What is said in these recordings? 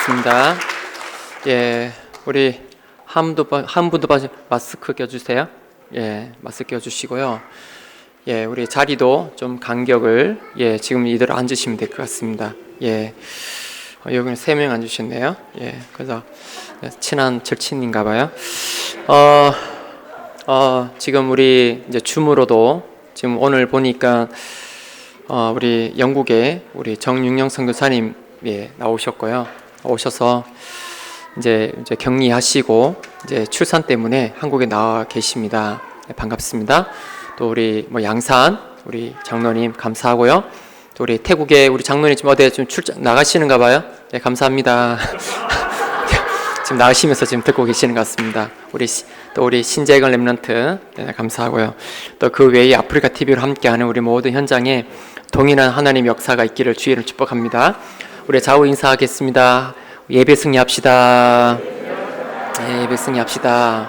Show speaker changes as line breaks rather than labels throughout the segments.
반갑습니다. 예, 우리 한 분도 마스크 껴주세요. 예, 마스크 껴주시고요. 예, 우리 자리도 좀 간격을 지금 이대로 앉으시면 될 것 같습니다. 예, 여기는 3명 앉으셨네요. 예, 그래서 친한 절친인가봐요. 지금 우리 이제 줌으로도 지금 오늘 보니까 우리 영국에 우리 정윤영 선교사님 나오셨고요. 오셔서 이제 격리하시고 이제 출산 때문에 한국에 나와 계십니다. 반갑습니다. 또 우리 양산 우리 장로님 감사하고요. 또 우리 태국에 우리 장로님 지금 어디 좀 출장 나가시는가 봐요. 네, 감사합니다. 지금 나가시면서 지금 듣고 계시는 것 같습니다. 또 우리 신재건 렘넌트 감사하고요. 또 그 외에 아프리카 TV로 함께하는 우리 모든 현장에 동일한 하나님 역사가 있기를 주의를 축복합니다. 우리 좌우 인사하겠습니다. 예배 승리합시다. 예배 승리합시다.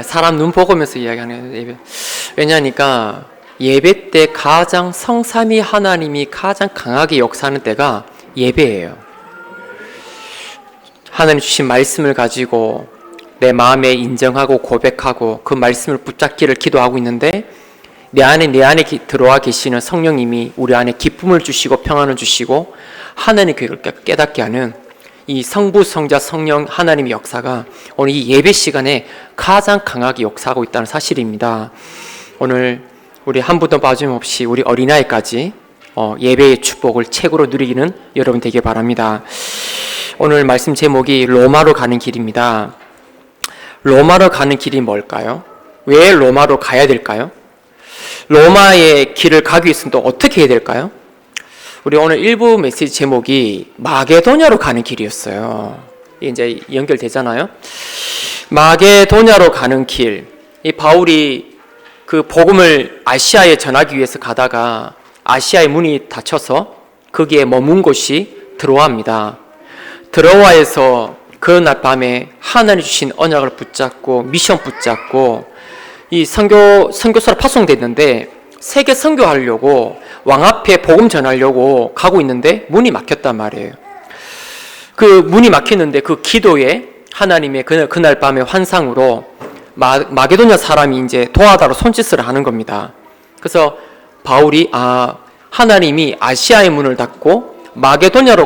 사람 눈 보고면서 이야기하는 예배. 왜냐하니까 예배 때 가장 성삼위 하나님이 가장 강하게 역사하는 때가 예배예요. 하나님 주신 말씀을 가지고 내 마음에 인정하고 고백하고 그 말씀을 붙잡기를 기도하고 있는데 내 안에 들어와 계시는 성령님이 우리 안에 기쁨을 주시고 평안을 주시고 하나님 계획을 깨닫게 하는 이 성부, 성자, 성령 하나님의 역사가 오늘 이 예배 시간에 가장 강하게 역사하고 있다는 사실입니다. 오늘 우리 한 분도 빠짐없이 우리 어린아이까지 예배의 축복을 최고로 누리기는 여러분 되길 바랍니다. 오늘 말씀 제목이 로마로 가는 길입니다. 로마로 가는 길이 뭘까요? 왜 로마로 가야 될까요? 로마의 길을 가기 위해서는 또 어떻게 해야 될까요? 우리 오늘 일부 메시지 제목이 마게도냐로 가는 길이었어요. 이제 연결되잖아요. 마게도냐로 가는 길. 이 바울이 그 복음을 아시아에 전하기 위해서 가다가 아시아의 문이 닫혀서 거기에 머문 곳이 드로아입니다. 드로아에서 그날 밤에 하나님 주신 언약을 붙잡고 미션 붙잡고 이 선교사로 파송됐는데 세계 선교하려고 왕 앞에 복음 전하려고 가고 있는데 문이 막혔단 말이에요. 그 문이 막혔는데 그 기도에 하나님의 그날 밤의 환상으로 마게도냐 사람이 이제 도와달라고 손짓을 하는 겁니다. 그래서 바울이 하나님이 아시아의 문을 닫고 마게도냐로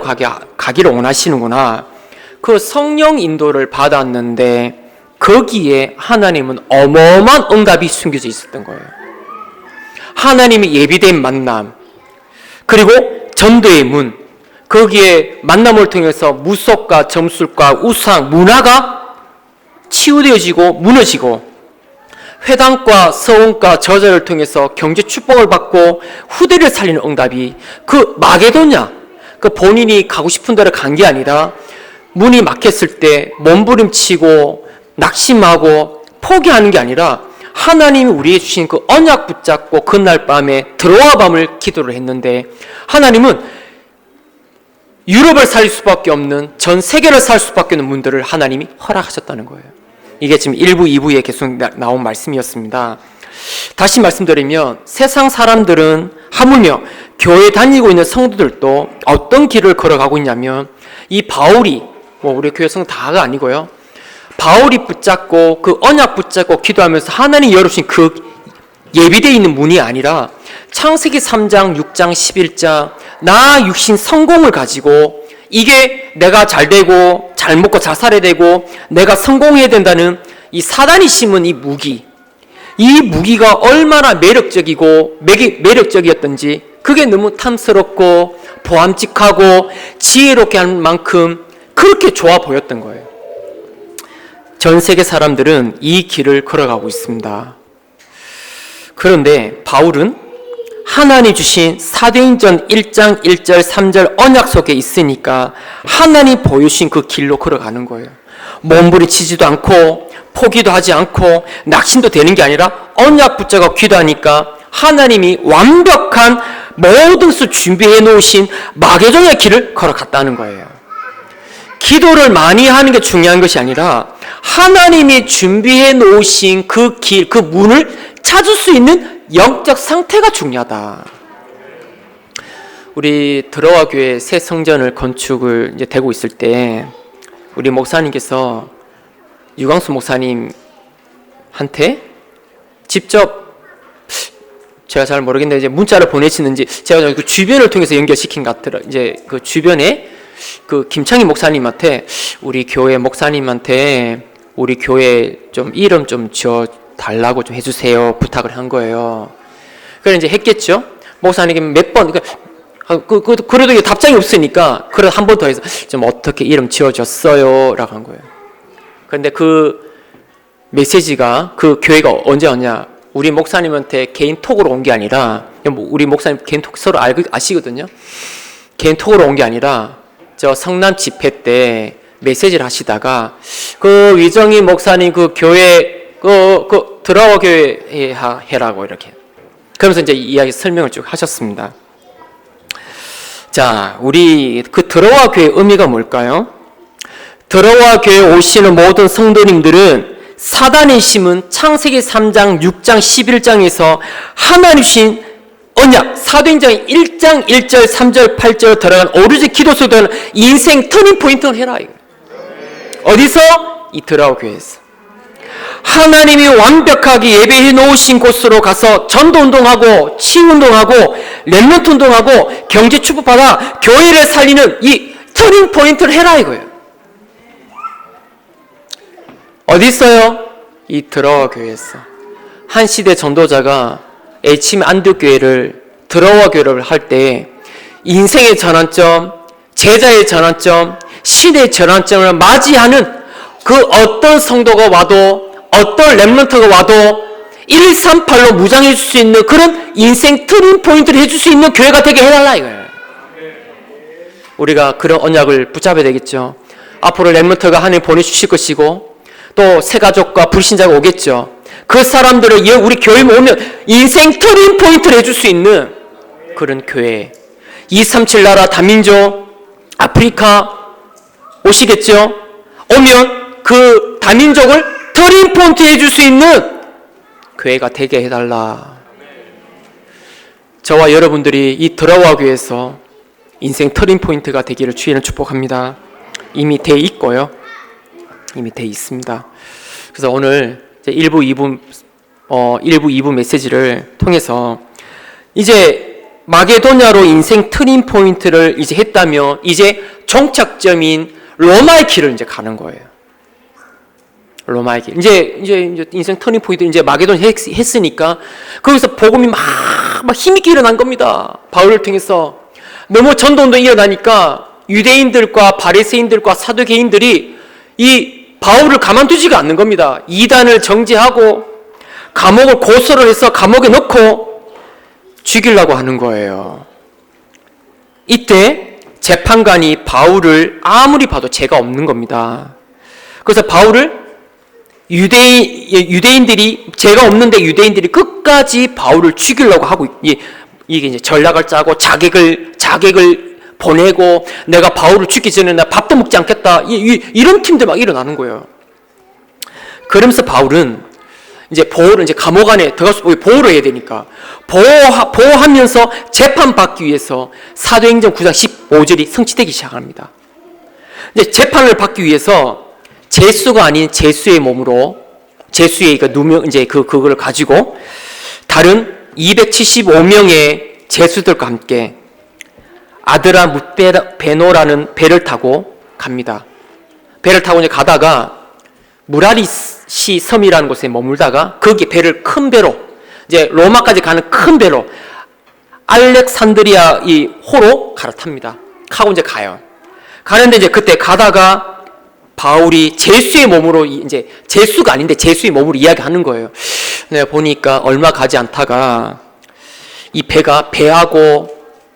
가기를 원하시는구나. 그 성령 인도를 받았는데 거기에 하나님은 어마어마한 응답이 숨겨져 있었던 거예요. 하나님의 예비된 만남, 그리고 전도의 문, 거기에 만남을 통해서 무속과 점술과 우상, 문화가 치유되어지고 무너지고 회당과 서원과 저자를 통해서 경제 축복을 받고 후대를 살리는 응답이 그 마게도냐, 그 본인이 가고 싶은 데로 간 게 아니라 문이 막혔을 때 몸부림치고 낙심하고 포기하는 게 아니라 하나님이 우리에게 주신 그 언약 붙잡고 그날 밤에 드로아 밤을 기도를 했는데 하나님은 유럽을 살릴 수밖에 없는 전 세계를 살 수밖에 없는 문들을 하나님이 허락하셨다는 거예요. 이게 지금 1부, 2부에 계속 나온 말씀이었습니다. 다시 말씀드리면 세상 사람들은 하물며 교회 다니고 있는 성도들도 어떤 길을 걸어가고 있냐면 이 바울이 우리 교회 성도 다가 아니고요. 바울이 붙잡고 그 언약 붙잡고 기도하면서 하나님이 열어주신 그 예비되어 있는 문이 아니라 창세기 3장, 6장, 11장 나 육신 성공을 가지고 이게 내가 잘 되고 잘 먹고 잘 살아야 되고 내가 성공해야 된다는 이 사단이 심은 이 무기가 얼마나 매력적이었던지 그게 너무 탐스럽고 보암직하고 지혜롭게 한 만큼 그렇게 좋아 보였던 거예요. 전 세계 사람들은 이 길을 걸어가고 있습니다. 그런데 바울은 하나님 주신 사도행전 1장 1절 3절 언약 속에 있으니까 하나님 보여주신 그 길로 걸어가는 거예요. 몸부림치지도 않고 포기도 하지 않고 낙심도 되는 게 아니라 언약 붙잡고 기도하니까 하나님이 완벽한 모든 것을 준비해 놓으신 마게도냐의 길을 걸어갔다는 거예요. 기도를 많이 하는 게 중요한 것이 아니라 하나님이 준비해 놓으신 그 길, 그 문을 찾을 수 있는 영적 상태가 중요하다. 우리 들어와 교회 새 성전을 건축을 이제 되고 있을 때 우리 목사님께서 유광수 목사님한테 직접 제가 잘 모르겠는데 이제 문자를 보내시는지 제가 그 주변을 통해서 연결시킨 것 같더라. 이제 그 주변에 그 김창희 목사님한테 우리 교회 목사님한테 우리 교회 좀 이름 좀 지어 달라고 좀 해주세요 부탁을 한 거예요. 그래 이제 했겠죠. 목사님이 몇 번 그래도 답장이 없으니까 그래 한 번 더 해서 좀 어떻게 이름 지어줬어요라고 한 거예요. 그런데 그 메시지가 그 교회가 언제 왔냐? 우리 목사님한테 개인 톡으로 온 게 아니라 우리 목사님 개인 톡 서로 아시거든요. 개인 톡으로 온 게 아니라 저 성남 집회 때 메시지를 하시다가 그 위정희 목사님 그 교회 그 들어와 교회 해라고 이렇게 그러면서 이제 이야기 설명을 쭉 하셨습니다. 자, 우리 그 들어와 교회 의미가 뭘까요? 들어와 교회 오시는 모든 성도님들은 사단이 심은 창세기 3장, 6장, 11장에서 하나님 주신 언약, 사도행전 1장 1절, 3절, 8절 들어간 오로지 기도 속에 들어간 인생 터닝 포인트를 해라. 어디서? 이 들어와 교회에서. 하나님이 완벽하게 예배해 놓으신 곳으로 가서 전도운동하고 치유운동하고 렘넌트운동하고 경제 축복받아 교회를 살리는 이 터닝 포인트를 해라 이거예요. 어디 있어요? 이 들어와 교회에서. 한 시대 전도자가 H팀 안두교회를 들어와 교회를 할 때 인생의 전환점, 제자의 전환점, 시대의 전환점을 맞이하는 그 어떤 성도가 와도 어떤 렘넌트가 와도 138로 무장해 줄 수 있는 그런 인생 터닝 포인트를 해줄 수 있는 교회가 되게 해달라 이거예요. 우리가 그런 언약을 붙잡아야 되겠죠. 앞으로 렘넌트가 하나님 보내주실 것이고 또 새가족과 불신자가 오겠죠. 그 사람들을 우리 교회에 오면 인생 터닝 포인트를 해줄 수 있는 그런 교회. 237 나라 다민족 아프리카 오시겠죠. 오면 그 다민족을 터닝 포인트 해줄 수 있는 교회가 되게 해달라. 저와 여러분들이 이 들어와 교회에서 인생 터닝 포인트가 되기를 주의는 축복합니다. 이미 돼 있고요. 이미 돼 있습니다. 그래서 오늘 1부, 2부 메시지를 통해서 이제 마게도냐로 인생 터닝 포인트를 이제 했다면 이제 종착점인 로마의 길을 이제 가는 거예요. 로마의 길. 이제 인생 터닝 포인트 이제 마게도냐 했으니까 거기서 복음이 막 힘있게 일어난 겁니다. 바울을 통해서 너무 전도운동이 일어나니까 유대인들과 바리새인들과 사두개인들이 이 바울을 가만두지가 않는 겁니다. 이단을 정죄하고 감옥을 고소를 해서 감옥에 넣고 죽이려고 하는 거예요. 이때 재판관이 바울을 아무리 봐도 죄가 없는 겁니다. 그래서 바울을 유대인들이 죄가 없는데 유대인들이 끝까지 바울을 죽이려고 하고 이게 이제 전략을 짜고 자객을 보내고 내가 바울을 죽기 전에 나 밥도 먹지 않겠다 이런 팀들 막 일어나는 거예요. 그러면서 바울은 이제 보호를 이제 감옥 안에 들어가서 보호를 해야 되니까 보호하면서 재판받기 위해서 사도행전 9장 15절이 성취되기 시작합니다. 이제 재판을 받기 위해서 제수가 아닌 제수의 몸으로 제수의 그 누명 이제 그거를 가지고 다른 275명의 제수들과 함께 아드라 뭇베노라는 배를 타고 갑니다. 배를 타고 이제 가다가 무라리시 섬이라는 곳에 머물다가 거기 배를 큰 배로 이제 로마까지 가는 큰 배로 알렉산드리아 이 호로 갈아탑니다. 하고 이제 가요. 가는데 이제 그때 가다가 바울이 제수의 몸으로 이제 제수가 아닌데 제수의 몸으로 이야기하는 거예요. 내가 보니까 얼마 가지 않다가 이 배하고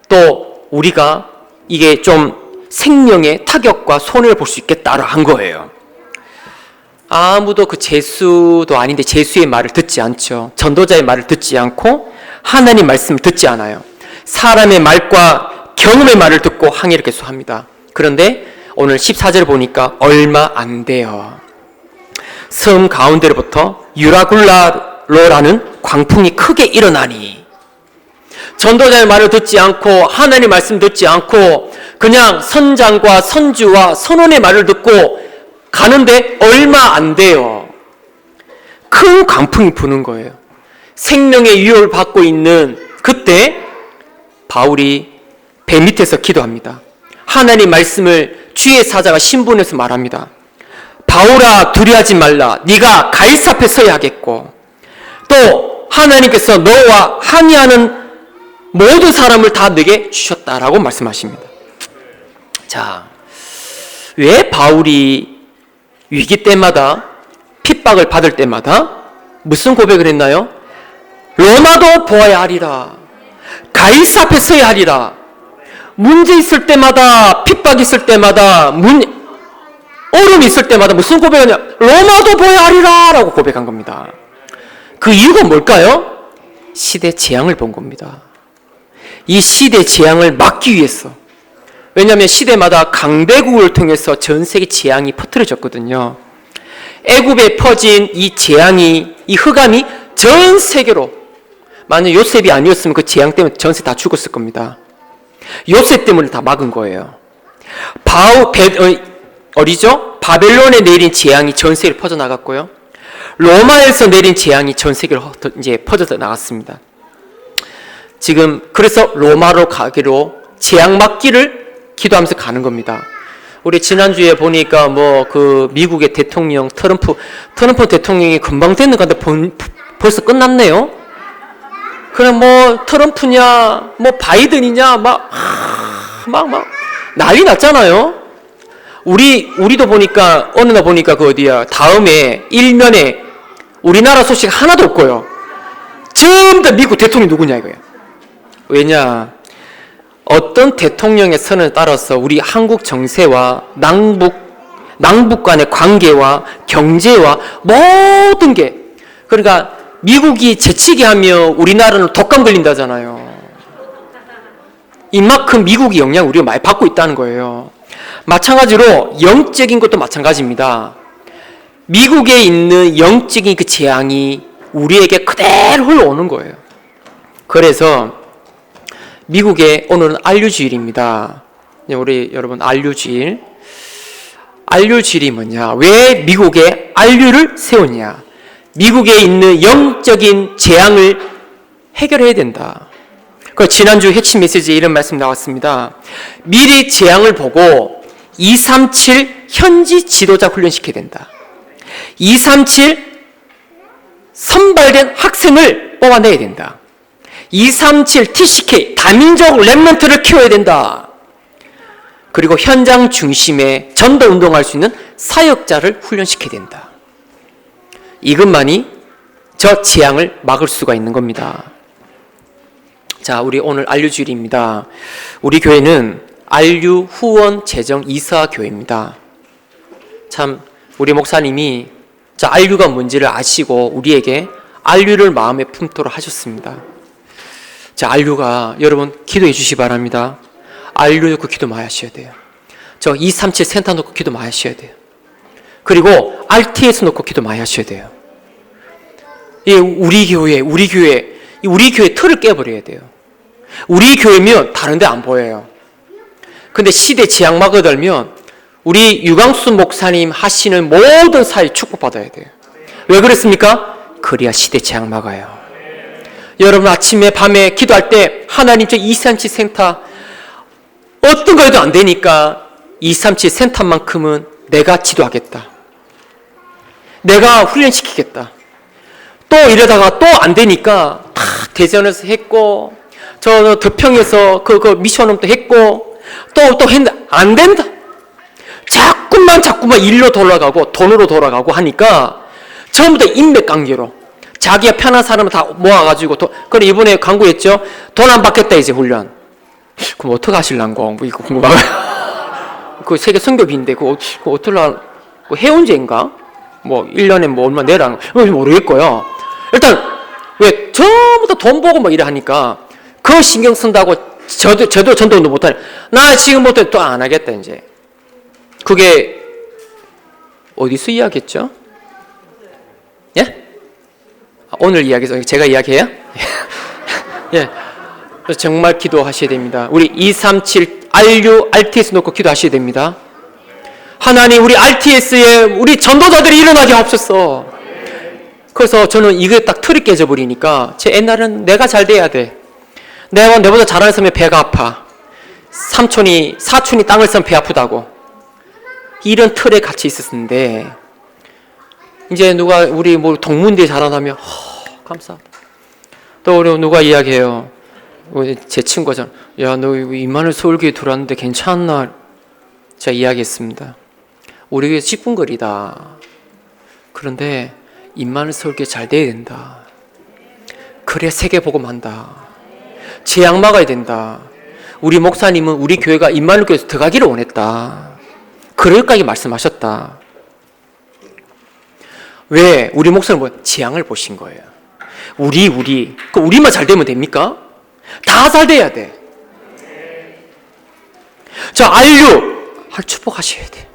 또 우리가 이게 좀 생명의 타격과 손해를 볼 수 있겠다라 한 거예요. 아무도 그 제수도 아닌데 제수의 말을 듣지 않죠. 전도자의 말을 듣지 않고 하나님 말씀을 듣지 않아요. 사람의 말과 경험의 말을 듣고 항해를 계속합니다. 그런데 오늘 14절 보니까 얼마 안 돼요. 섬 가운데로부터 유라굴라로라는 광풍이 크게 일어나니 전도자의 말을 듣지 않고 하나님의 말씀 듣지 않고 그냥 선장과 선주와 선원의 말을 듣고 가는데 얼마 안 돼요. 큰 광풍이 부는 거예요. 생명의 위협을 받고 있는 그때 바울이 배 밑에서 기도합니다. 하나님 말씀을 주의 사자가 신분에서 말합니다. 바울아, 두려워하지 말라. 네가 가이사 앞에 서야 하겠고 또 하나님께서 너와 항의하는 모든 사람을 다 내게 주셨다라고 말씀하십니다. 자, 왜 바울이 위기 때마다 핍박을 받을 때마다 무슨 고백을 했나요? 로마도 보아야 하리라. 가이사 앞에 서야 하리라. 문제 있을 때마다, 핍박 있을 때마다, 어려움이 있을 때마다 무슨 고백하냐? 로마도 보아야 하리라 라고 고백한 겁니다. 그 이유가 뭘까요? 시대 재앙을 본 겁니다. 이 시대 재앙을 막기 위해서. 왜냐하면 시대마다 강대국을 통해서 전 세계 재앙이 퍼뜨려졌거든요. 애굽에 퍼진 이 재앙이, 이 흑암이 전 세계로, 만약 요셉이 아니었으면 그 재앙 때문에 전세 다 죽었을 겁니다. 요셉 때문에 다 막은 거예요. 바벨론에 내린 재앙이 전 세계로 퍼져나갔고요. 로마에서 내린 재앙이 전 세계로 이제 퍼져 나갔습니다. 지금 그래서 로마로 가기로 재앙 막기를 기도하면서 가는 겁니다. 우리 지난주에 보니까 그 미국의 대통령 트럼프 대통령이 금방 됐는 건데 벌써 끝났네요. 그냥 트럼프냐 바이든이냐 막 난리 났잖아요. 우리도 보니까 어느 날 보니까 다음에 일면에 우리나라 소식 하나도 없고요. 전부 다 미국 대통령이 누구냐 이거예요. 왜냐? 어떤 대통령의 선을 따라서 우리 한국 정세와 남북 간의 관계와 경제와 모든 게, 그러니까 미국이 재치기 하면 우리나라는 독감 걸린다잖아요. 이만큼 미국의 영향을 우리가 많이 받고 있다는 거예요. 마찬가지로 영적인 것도 마찬가지입니다. 미국에 있는 영적인 그 재앙이 우리에게 그대로 흘러오는 거예요. 그래서 미국의 오늘은 안류주일입니다. 우리 여러분 안류주일. 안류주일이 뭐냐? 왜 미국에 안류를 세우냐? 미국에 있는 영적인 재앙을 해결해야 된다. 그 지난주 핵심 메시지에 이런 말씀 나왔습니다. 미리 재앙을 보고 237 현지 지도자 훈련시켜야 된다. 237 선발된 학생을 뽑아내야 된다. 237 TCK 다민족 랩런트를 키워야 된다. 그리고 현장 중심의 전도 운동할 수 있는 사역자를 훈련시켜야 된다. 이것만이 저 재앙을 막을 수가 있는 겁니다. 자, 우리 오늘 안류주일입니다. 우리 교회는 안류 후원 재정 이사 교회입니다. 참 우리 목사님이 안류가 뭔지를 아시고 우리에게 안류를 마음에 품도록 하셨습니다. 자, 안류가 여러분 기도해 주시기 바랍니다. 안류 놓고 기도 많이 하셔야 돼요. 237 센터 놓고 기도 많이 하셔야 돼요. 그리고 RTS 놓고 기도 많이 하셔야 돼요. 우리 교회 틀을 깨버려야 돼요. 우리 교회면 다른 데 안 보여요. 근데 시대 재앙 막아들면 우리 유광수 목사님 하시는 모든 사회 축복받아야 돼요. 왜 그랬습니까? 그래야 시대 재앙 막아요. 여러분 아침에 밤에 기도할 때 하나님 237 센터 어떤 거 해도 안 되니까 237 센터만큼은 내가 지도하겠다. 내가 훈련시키겠다. 또 이러다가 또 안 되니까 다 대전에서 했고 저 덕평에서 그 미션홈도 했고 또 했는데 안 된다. 자꾸만 일로 돌아가고 돈으로 돌아가고 하니까 전부 다 인맥관계로 자기가 편한 사람을 다 모아가지고 그래 이번에 광고했죠. 돈 안 받겠다 이제 훈련. 그럼 어떻게 하실란고 이거 궁금하고요. 그 세계 선교비인데 그거 어떨라 해운제인가? 1년에 얼마 내라 모르겠고요. 일단 왜 전부 다 돈 보고 이래 하니까 그거 신경 쓴다고 저도 전도운동 못하네. 나 지금부터 또 안 하겠다 이제. 그게 어디서 이야기했죠? 예? 오늘 이야기해서 제가 이야기해요? 예. 정말 기도하셔야 됩니다. 우리 237 RU, RTS 놓고 기도하셔야 됩니다. 하나님, 우리 RTS에 우리 전도자들이 일어나게 하옵소서. 그래서 저는 이게 딱 틀이 깨져버리니까 제 옛날은 내가 잘 돼야 돼. 내가 내보다 잘하는 사람이 배가 아파. 사촌이 땅을 쓰면 배 아프다고. 이런 틀에 같이 있었는데 이제 누가 우리 뭐 동문대 잘하다면 감사하다. 또 우리 누가 이야기해요. 제 친구잖아. 야, 너 이만을 서울교회 들어왔는데 괜찮나? 제가 이야기했습니다. 우리 교회 10분 거리다. 그런데 임마누엘 서울교회 잘 돼야 된다. 그래야 세계복음한다. 재앙 막아야 된다. 우리 목사님은 우리 교회가 임마누엘 교회에서 들어가기를 원했다. 그럴까지 말씀하셨다. 왜? 우리 목사님은 재앙을 보신 거예요. 우리만 잘 되면 됩니까? 다 잘 돼야 돼. 자, RU 축복하셔야 돼.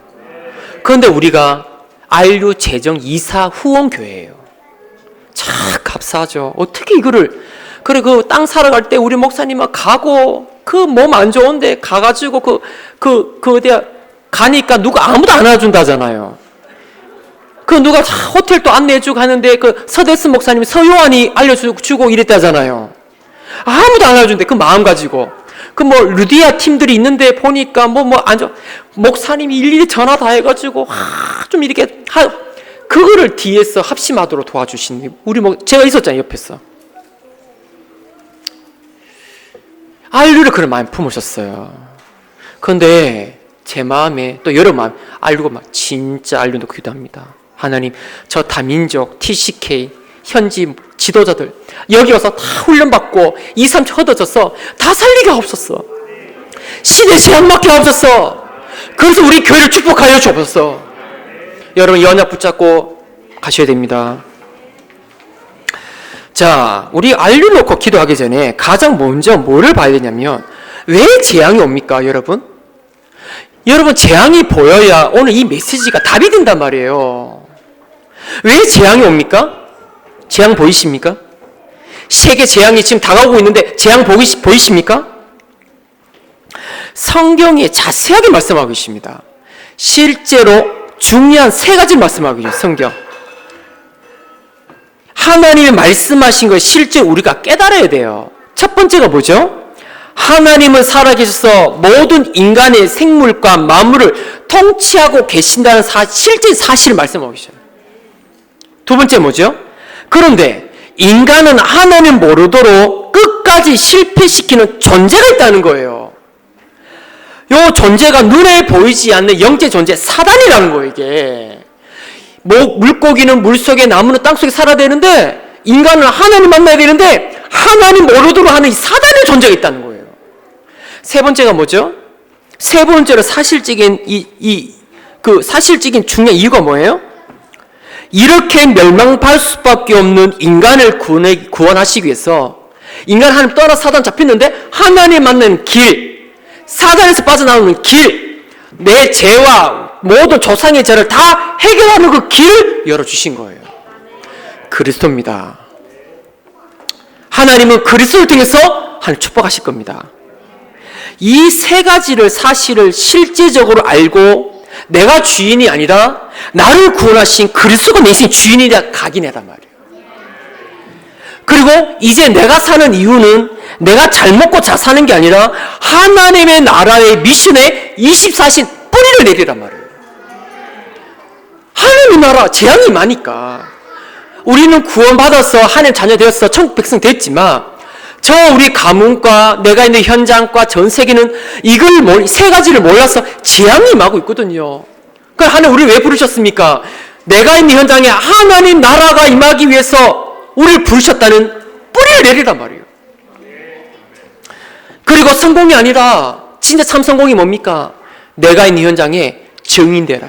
그런데 우리가 RU 재정 이사 후원 교회예요. 참 값싸죠. 어떻게 이거를 그래 그 땅 사러 갈 때 우리 목사님은 가고 그 몸 안 좋은데 가가지고 그 어디야 가니까 누가 아무도 안 알아준다잖아요. 그 누가 호텔도 안내해주고 하는데 그 서대스 목사님 서요한이 알려주고 이랬다잖아요. 아무도 안 알아준대. 그 마음 가지고 그 뭐 루디아 팀들이 있는데 보니까 목사님이 일일이 전화 다 해가지고 좀 이렇게 그거를 뒤에서 합심하도록 도와주신 우리 제가 있었잖아요 옆에서. 알류를 그런 마음 품으셨어요. 그런데 제 마음에 또 여러 마음 알류가 막 진짜 알류 놓고 기도합니다. 하나님, 저 다민족 TCK 현지 지도자들 여기 와서 다 훈련받고 2, 3초 흩어져서 다 살리게 하옵소서. 시대 재앙 막게 하옵소서. 그래서 우리 교회를 축복하여 주옵소서. 여러분 이 언약 붙잡고 가셔야 됩니다. 자, 우리 알류 놓고 기도하기 전에 가장 먼저 뭐를 봐야 되냐면 왜 재앙이 옵니까, 여러분? 여러분 재앙이 보여야 오늘 이 메시지가 답이 된단 말이에요. 왜 재앙이 옵니까? 재앙 보이십니까? 세계 재앙이 지금 다가오고 있는데 재앙 보이십니까? 성경에 자세하게 말씀하고 있습니다. 실제로 중요한 3가지를 말씀하고 있어요. 성경. 하나님이 말씀하신 걸 실제 우리가 깨달아야 돼요. 첫 번째가 뭐죠? 하나님은 살아계셔서 모든 인간의 생물과 만물을 통치하고 계신다는 실제 사실을 말씀하고 계셔요. 두 번째 뭐죠? 그런데 인간은 하나님 모르도록 끝까지 실패시키는 존재가 있다는 거예요. 이 존재가 눈에 보이지 않는 영적 존재, 사단이라는 거예요, 이게. 물고기는 물속에, 나무는 땅속에 살아야 되는데 인간은 하나님 만나야 되는데 하나님 모르도록 하는 이 사단의 존재가 있다는 거예요. 세 번째가 뭐죠? 세 번째로 사실적인 사실적인 중요한 이유가 뭐예요? 이렇게 멸망할 수밖에 없는 인간을 구원하시기 위해서 인간 하나님 떠나 사단 잡혔는데 하나님 만나는 길, 사단에서 빠져나오는 길, 내 죄와 모든 조상의 죄를 다 해결하는 그 길을 열어주신 거예요. 그리스도입니다. 하나님은 그리스도를 통해서 하나님 축복하실 겁니다. 이 3가지를 사실을 실제적으로 알고 내가 주인이 아니라 나를 구원하신 그리스도가 내 인생의 주인이라 각인해단 말이에요. 그리고 이제 내가 사는 이유는 내가 잘 먹고 잘 사는 게 아니라 하나님의 나라의 미션에 24신 뿌리를 내리란 말이에요. 하나님의 나라 재앙이 많으니까 우리는 구원받아서 하나님 자녀 되어서 천국 백성 됐지만 저 우리 가문과 내가 있는 현장과 전 세계는 이걸 3가지를 몰라서 재앙이 임하고 있거든요. 그러니까 하나님 우리를 왜 부르셨습니까? 내가 있는 현장에 하나님 나라가 임하기 위해서 우리를 부르셨다는 뿌리를 내리란 말이에요. 그리고 성공이 아니라 진짜 참 성공이 뭡니까? 내가 있는 현장에 정인되라.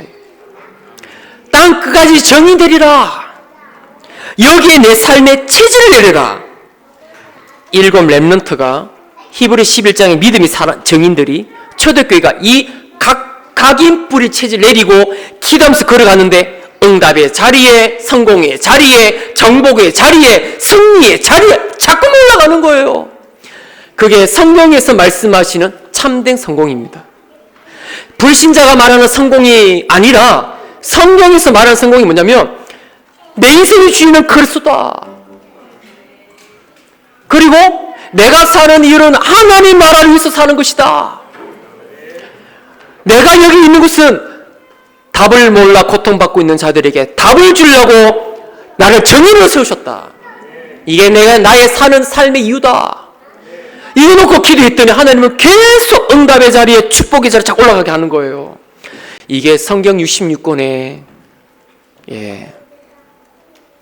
땅 끝까지 정인되리라. 여기에 내 삶의 체질을 내려라. 7 렘넌트가 히브리 11장의 믿음이 정인들이 초대교회가 이 각인 뿌리 체질 내리고 기도하면서 걸어가는데 응답의 자리에, 성공의 자리에, 정복의 자리에, 승리의 자리에 자꾸 올라가는 거예요. 그게 성경에서 말씀하시는 참된 성공입니다. 불신자가 말하는 성공이 아니라 성경에서 말하는 성공이 뭐냐면 내 인생의 주인은 그리스도다. 그리고 내가 사는 이유는 하나님 나라를 위해서 사는 것이다. 내가 여기 있는 것은 답을 몰라 고통받고 있는 자들에게 답을 주려고 나를 정의로 세우셨다. 이게 나의 사는 삶의 이유다. 이거 놓고 기도했더니 하나님은 계속 응답의 자리에 축복의 자리에 자꾸 올라가게 하는 거예요. 이게 성경 66권의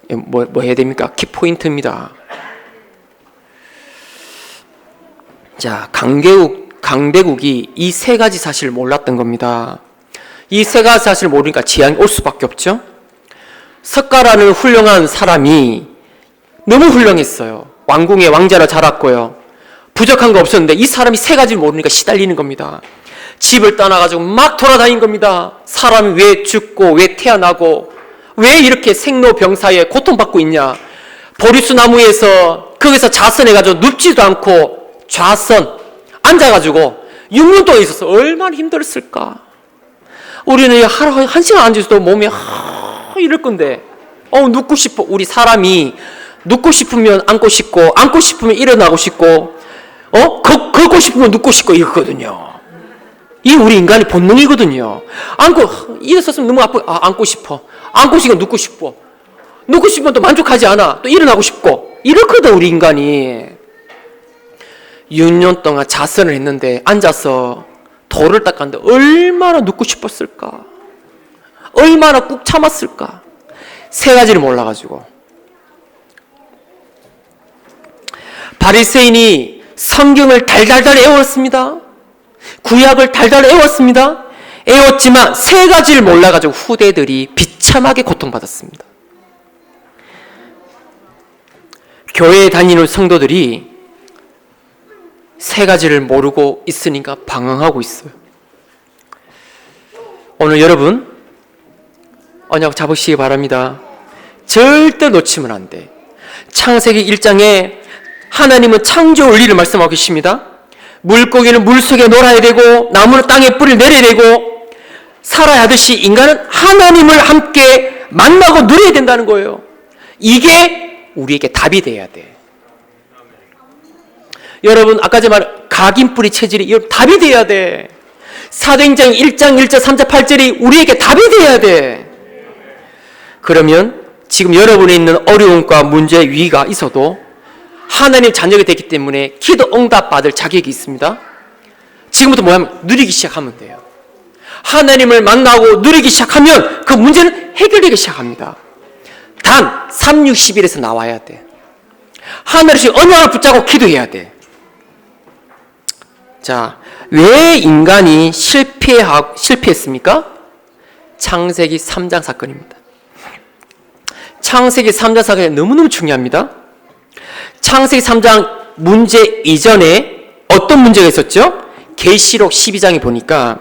뭐 해야 됩니까? 키포인트입니다. 자, 강대국이 이 세 가지 사실을 몰랐던 겁니다. 이 세 가지 사실을 모르니까 재앙이 올 수밖에 없죠. 석가라는 훌륭한 사람이 너무 훌륭했어요. 왕궁의 왕자로 자랐고요. 부족한 거 없었는데 이 사람이 세 가지를 모르니까 시달리는 겁니다. 집을 떠나가지고 막 돌아다닌 겁니다. 사람이 왜 죽고 왜 태어나고 왜 이렇게 생로병사에 고통받고 있냐. 보리수 나무에서 거기서 자선해가지고 눕지도 않고 좌선 앉아가지고 6년 동안 있어서 얼마나 힘들었을까. 우리는 하루 한 시간 앉아서도 몸이 이럴 건데 눕고 싶어. 우리 사람이 눕고 싶으면 앉고 싶고 앉고 싶으면 일어나고 싶고 걷고 싶으면 눕고 싶고 이거거든요. 이게 우리 인간의 본능이거든요. 일어섰으면 너무 아프고 앉고 싶어. 앉고 싶으면 눕고 싶어. 눕고 싶으면 또 만족하지 않아. 또 일어나고 싶고 이렇거든 우리 인간이. 6년 동안 자선을 했는데 앉아서 돌을 닦았는데 얼마나 눕고 싶었을까. 얼마나 꾹 참았을까. 세 가지를 몰라가지고. 바리새인이 성경을 달달달 애웠습니다. 구약을 달달 애웠습니다. 애웠지만 세 가지를 몰라가지고 후대들이 비참하게 고통받았습니다. 교회에 다니는 성도들이 세 가지를 모르고 있으니까 방황하고 있어요. 오늘 여러분 언약 잡으시기 바랍니다. 절대 놓치면 안 돼. 창세기 1장에 하나님은 창조 원리를 말씀하고 계십니다. 물고기는 물속에 놀아야 되고 나무는 땅에 뿌리를 내려야 되고 살아야 하듯이 인간은 하나님을 함께 만나고 누려야 된다는 거예요. 이게 우리에게 답이 돼야 돼. 여러분 아까 전에 말한 각인뿌리 체질이 답이 돼야 돼. 사도행전 1장 1절 3절 8절이 우리에게 답이 돼야 돼. 그러면 지금 여러분에 있는 어려움과 문제 위기가 있어도 하나님 자녀가 됐기 때문에 기도 응답 받을 자격이 있습니다. 지금부터 뭐냐면 누리기 시작하면 돼요. 하나님을 만나고 누리기 시작하면 그 문제는 해결되기 시작합니다. 단 3, 6, 10일에서 나와야 돼. 하늘에서 언약을 붙잡고 기도해야 돼. 자, 왜 인간이 실패했습니까? 창세기 3장 사건입니다. 창세기 3장 사건이 너무너무 중요합니다. 창세기 3장 문제 이전에 어떤 문제가 있었죠? 계시록 12장에 보니까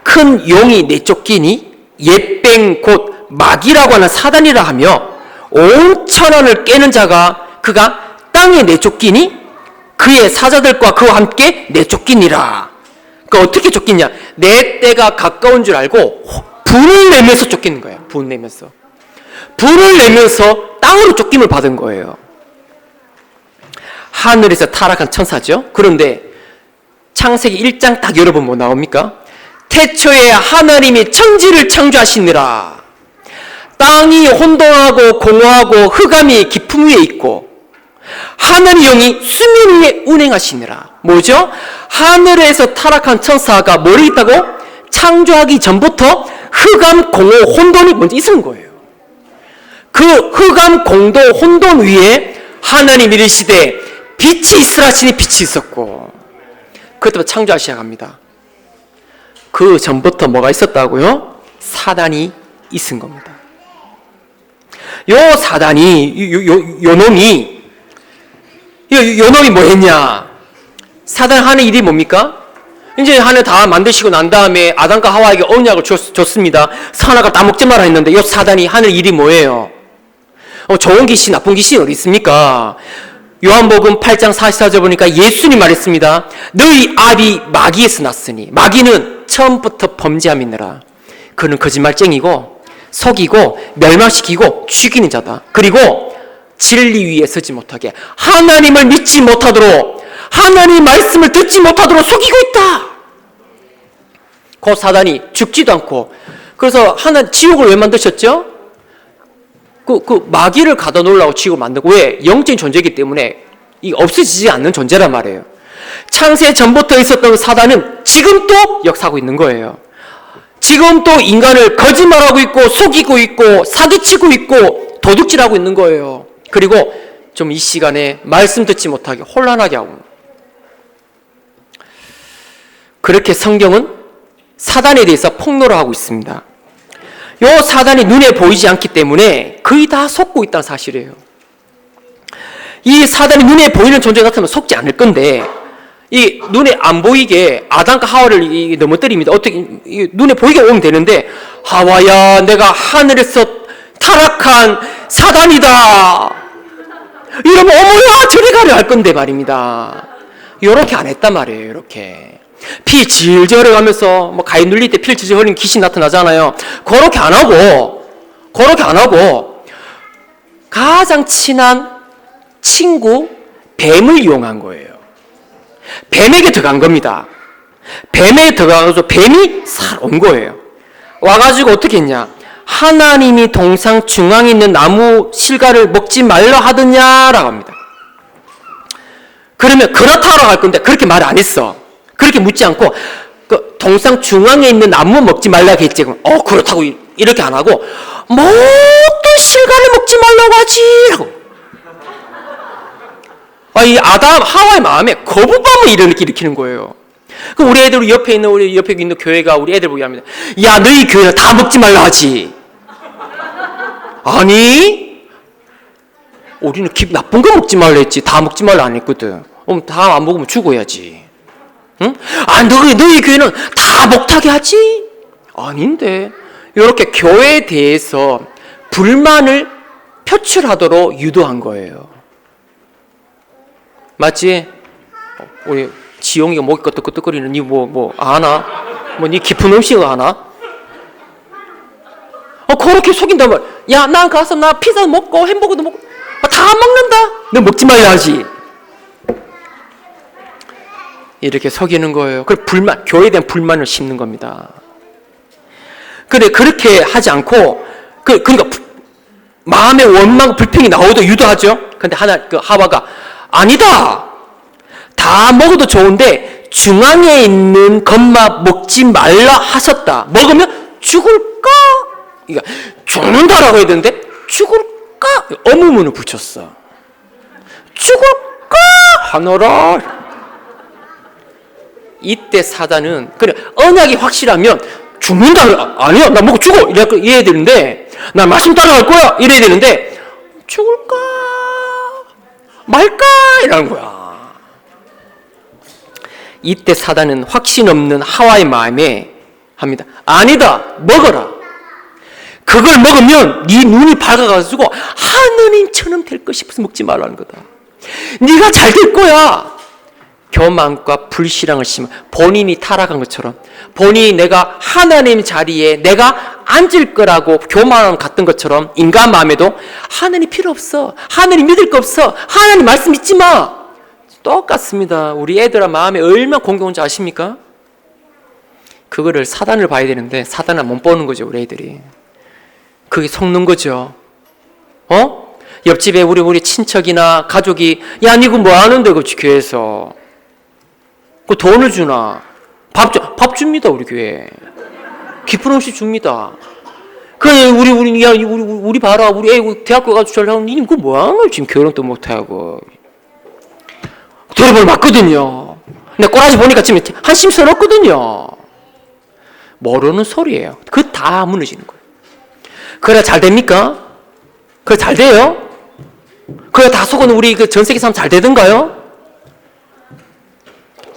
큰 용이 내쫓기니 옛뱅 곧 마귀라고 하는 사단이라 하며 온 천하를 깨는 자가 그가 땅에 내쫓기니 그의 사자들과 그와 함께 내쫓기니라. 그러니까 어떻게 쫓기냐? 내 때가 가까운 줄 알고 불을 내면서 쫓기는 거예요. 불을 내면서 땅으로 쫓김을 받은 거예요. 하늘에서 타락한 천사죠. 그런데 창세기 1장 딱 열어보면 뭐 나옵니까? 태초에 하나님이 천지를 창조하시니라. 땅이 혼돈하고 공허하고 흑암이 깊음 위에 있고 하늘의 영이 수면 위에 운행하시니라. 뭐죠? 하늘에서 타락한 천사가 머리 있다고? 창조하기 전부터 흑암, 공허, 혼돈이 먼저 있은 거예요. 그 흑암, 공도, 혼돈 위에 하나님이 이르시되 빛이 있으라 하시니 빛이 있었고 그때부터 창조하기 시작합니다. 그 전부터 뭐가 있었다고요? 사단이 있은 겁니다. 요 사단이 요 놈이 뭐 했냐? 사단 하는 일이 뭡니까? 이제 하늘 다 만드시고 난 다음에 아담과 하와에게 언약을 줬습니다. 선악과 따먹지 마라 했는데 요 사단이 하는 일이 뭐예요? 좋은 귀신, 나쁜 귀신이 어디 있습니까? 요한복음 8장 44절 보니까 예수님 말했습니다. 너희 아비 마귀에서 났으니, 마귀는 처음부터 범죄함이니라. 그는 거짓말쟁이고 속이고 멸망시키고 죽이는 자다. 그리고 진리 위에 서지 못하게, 하나님을 믿지 못하도록, 하나님의 말씀을 듣지 못하도록 속이고 있다. 그 사단이 죽지도 않고, 그래서 지옥을 왜 만드셨죠? 그 마귀를 가둬 놓으려고 지옥을 만들고, 왜? 영적인 존재이기 때문에 이 없어지지 않는 존재란 말이에요. 창세 전부터 있었던 사단은 지금도 역사하고 있는 거예요. 지금도 인간을 거짓말하고 있고 속이고 있고 사기치고 있고 도둑질하고 있는 거예요. 그리고 좀 이 시간에 말씀 듣지 못하게 혼란하게 하고, 그렇게 성경은 사단에 대해서 폭로를 하고 있습니다. 요 사단이 눈에 보이지 않기 때문에 거의 다 속고 있다는 사실이에요. 이 사단이 눈에 보이는 존재 같으면 속지 않을 건데, 이 눈에 안 보이게 아담과 하와를 넘어뜨립니다. 어떻게 눈에 보이게 오면 되는데, 하와야, 내가 하늘에서 타락한 사단이다, 이러면 어머야 저리 가려 할 건데 말입니다. 요렇게 안 했단 말이에요. 이렇게 피 질질 흘려가면서 뭐 가위 눌릴 때 피를 질질 흘리는 귀신 나타나잖아요. 그렇게 안 하고 가장 친한 친구 뱀을 이용한 거예요. 뱀에게 들어간 겁니다. 뱀에게 들어가서 뱀이 온 거예요. 와가지고 어떻게 했냐? 하나님이 동상 중앙에 있는 나무 실과를 먹지 말라 하더냐라고 합니다. 그러면 그렇다라고 할 건데 그렇게 말 안 했어. 그렇게 묻지 않고 그 동상 중앙에 있는 나무 먹지 말라고 했지. 그렇다고 이렇게 안 하고 뭐 또 실과를 먹지 말라고 하지 라고. 이 아담 하와의 마음에 거부감을 일으키는 거예요. 그 우리 애들 옆에 있는 교회가 우리 애들 보게 합니다. 야, 너희 교회는 다 먹지 말라 하지. 아니, 우리는 나쁜 거 먹지 말라 했지. 다 먹지 말라 안 했거든. 다 안 먹으면 죽어야지. 응? 너희 교회는 다 먹타게 하지? 아닌데. 이렇게 교회에 대해서 불만을 표출하도록 유도한 거예요. 맞지? 우리 지용이가 목이 끄덕끄덕거리는 니 뭐 아나? 니 깊은 음식을 아나? 그렇게 속인단 말이야. 야, 난 가서 나 피자 먹고 햄버거도 먹고 다 먹는다. 너 먹지 말라 하지. 이렇게 속이는 거예요. 그 교회에 대한 불만을 심는 겁니다. 근데 그렇게 하지 않고 그러니까 마음의 원망, 불평이 나오도 유도하죠. 근데 하와가 아니다. 다 먹어도 좋은데 중앙에 있는 것만 먹지 말라 하셨다. 먹으면 죽을까? 그러니까 죽는다라고 해야 되는데 죽을까? 어무문을 붙였어. 죽을까? 하노라. 이때 사단은 그래 언약이 확실하면 죽는다. 아니야, 나 먹고 죽어. 이래야 되는데 나 말씀 따라갈 거야. 이래야 되는데 죽을까? 말까? 이라는 거야. 이때 사단은 확신 없는 하와의 마음에 합니다. 아니다, 먹어라. 그걸 먹으면 네 눈이 밝아가지고 하느님처럼 될 것 싶어서 먹지 말라는 거다. 네가 잘 될 거야. 교만과 불신앙을 심어 본인이 타락한 것처럼, 본인이 내가 하나님 자리에 내가 앉을 거라고 교만함 같은 것처럼 인간 마음에도 하나님 필요 없어, 하나님 믿을 거 없어, 하나님 말씀 믿지 마. 똑같습니다. 우리 애들아 마음에 얼마나 공경한지 아십니까? 그거를 사단을 봐야 되는데 사단을 못 보는 거죠. 우리 애들이 그게 속는 거죠. 옆집에 우리 친척이나 가족이 야, 니그 뭐 하는데 그 교회에서 그 돈을 주나? 밥 줍니다. 우리 교회 깊은 음식 줍니다. 그래 우리 봐라, 우리 애 대학교 가서 잘 나오는 니 그거 뭐 하는 거야? 지금 결혼도 못 하고 대접을 맞거든요. 근데 꼬라지 보니까 지금 한심스럽거든요. 모르는 소리예요. 그거 다 무너지는 거예요. 그래 잘 됩니까? 그래 잘 돼요? 그래 다 속은 우리 전 세계 사람 잘 되던가요?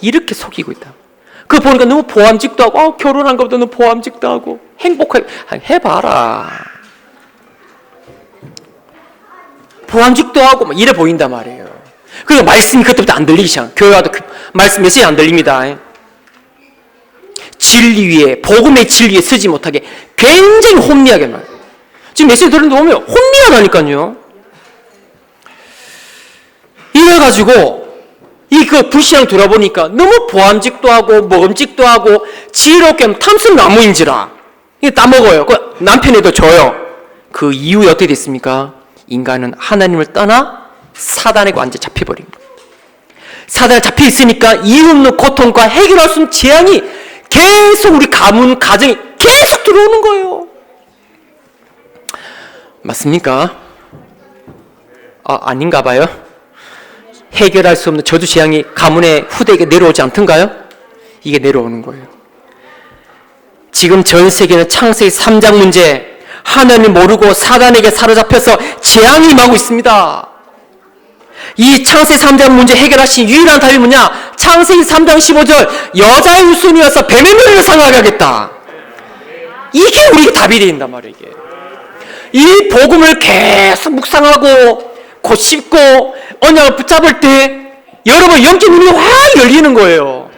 이렇게 속이고 있다. 그거 보니까 너무 보암직도 하고 결혼한 것보다 너무 보암직도 하고 행복하게 해봐라. 보암직도 하고 막 이래 보인단 말이에요. 그리고 말씀이 그때부터 안 들리기 시작. 교회 와도 말씀 메시지 안 들립니다. 진리 위에, 복음의 진리에 서지 못하게 굉장히 혼미하게 말. 지금 메시지 들었는데 보면 혼미하다니까요. 이래가지고 그 불신앙 돌아보니까 너무 보암직도 하고 먹음직도 하고 지혜롭게 탐스나무인지라 이게 따먹어요. 그 남편에도 줘요. 그 이후에 어떻게 됐습니까? 인간은 하나님을 떠나 사단에게 완전히 잡혀버린 거예요. 사단에 잡혀 있으니까 이유 없는 고통과 해결할 수 없는 재앙이 계속 우리 가문, 가정에 계속 들어오는 거예요. 맞습니까? 아닌가 봐요. 해결할 수 없는 저주 재앙이 가문의 후대에게 내려오지 않던가요? 이게 내려오는 거예요. 지금 전 세계는 창세기 3장 문제, 하나님 모르고 사단에게 사로잡혀서 재앙이 임하고 있습니다. 이 창세기 3장 문제 해결하신 유일한 답이 뭐냐? 창세기 3장 15절 여자의 후손이어서 뱀의 머리를 상하게 하겠다. 이게 우리에게 답이 된단 말이에요. 이게. 이 복음을 계속 묵상하고 곧 씹고 언약을 붙잡을 때 여러분 영적 눈이 확 열리는 거예요.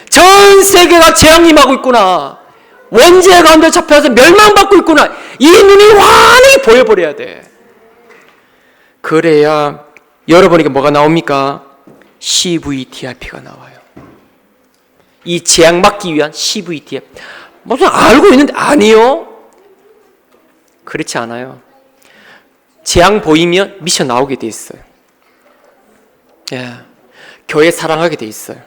전 세계가 재앙 임하고 있구나. 원죄 가운데 잡혀서 멸망받고 있구나. 이 눈이 환히 보여버려야 돼. 그래야 여러분에게 뭐가 나옵니까? CVDIP가 나와요. 이 재앙 막기 위한 CVDIP. 무슨 알고 있는데 아니요. 그렇지 않아요. 재앙 보이면 미션 나오게 돼 있어요. 예. 교회 사랑하게 돼 있어요.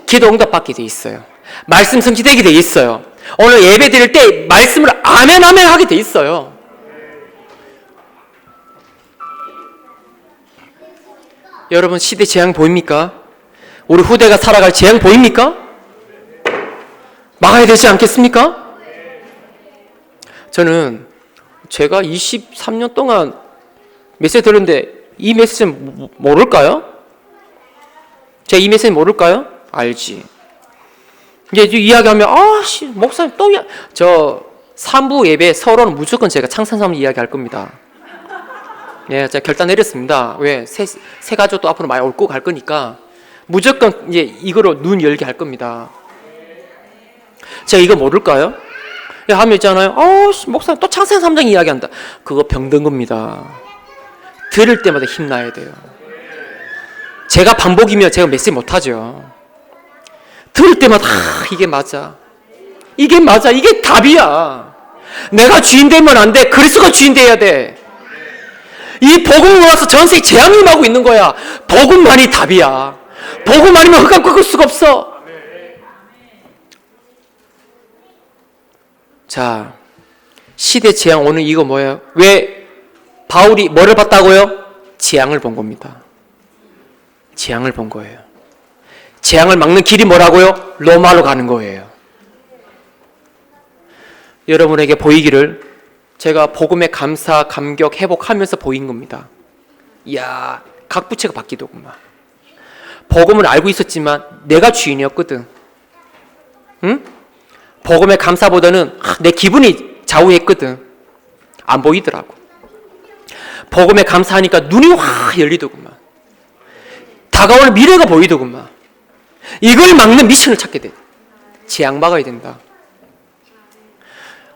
기도 응답 받게 돼 있어요. 말씀 성취되게 돼 있어요. 오늘 예배 드릴 때 말씀을 아멘 아멘 하게 돼 있어요. 여러분 시대 재앙 보입니까? 우리 후대가 살아갈 재앙 보입니까? 막아야 되지 않겠습니까? 저는 제가 23년 동안 메시지 들었는데 이 메시지는 모를까요? 제가 이 메시지 모를까요? 알지. 이제 이야기하면 목사님 또 저 3부 예배 서로는 무조건 제가 창산삼 이야기할 겁니다. 예, 제가 결단 내렸습니다. 왜? 새 가족도 앞으로 많이 올 거 갈 거니까 무조건 이제 이거로 눈 열게 할 겁니다. 제가 이거 모를까요? 하면 있잖아요. 목사님 또 창세기 3장 이야기한다. 그거 병든 겁니다. 들을 때마다 힘나야 돼요. 제가 반복이면 제가 메시지 못하죠. 들을 때마다 이게 맞아. 이게 맞아. 이게 답이야. 내가 주인 되면 안 돼. 그리스도가 주인 돼야 돼. 이 복음을 와서 전 세계 재앙이 임하고 있는 거야. 복음만이 답이야. 복음 아니면 흑암 꺾을 수가 없어. 자, 시대 재앙 오늘 이거 뭐예요? 왜 바울이 뭐를 봤다고요? 재앙을 본 겁니다. 재앙을 본 거예요. 재앙을 막는 길이 뭐라고요? 로마로 가는 거예요. 여러분에게 보이기를 제가 복음에 감사, 감격, 회복하면서 보인 겁니다. 이야, 각 부채가 바뀌더구만. 복음을 알고 있었지만 내가 주인이었거든. 응? 복음의 감사보다는 내 기분이 좌우했거든. 안 보이더라고. 복음에 감사하니까 눈이 확 열리더구만. 다가올 미래가 보이더구만. 이걸 막는 미션을 찾게 돼. 재앙 막아야 된다.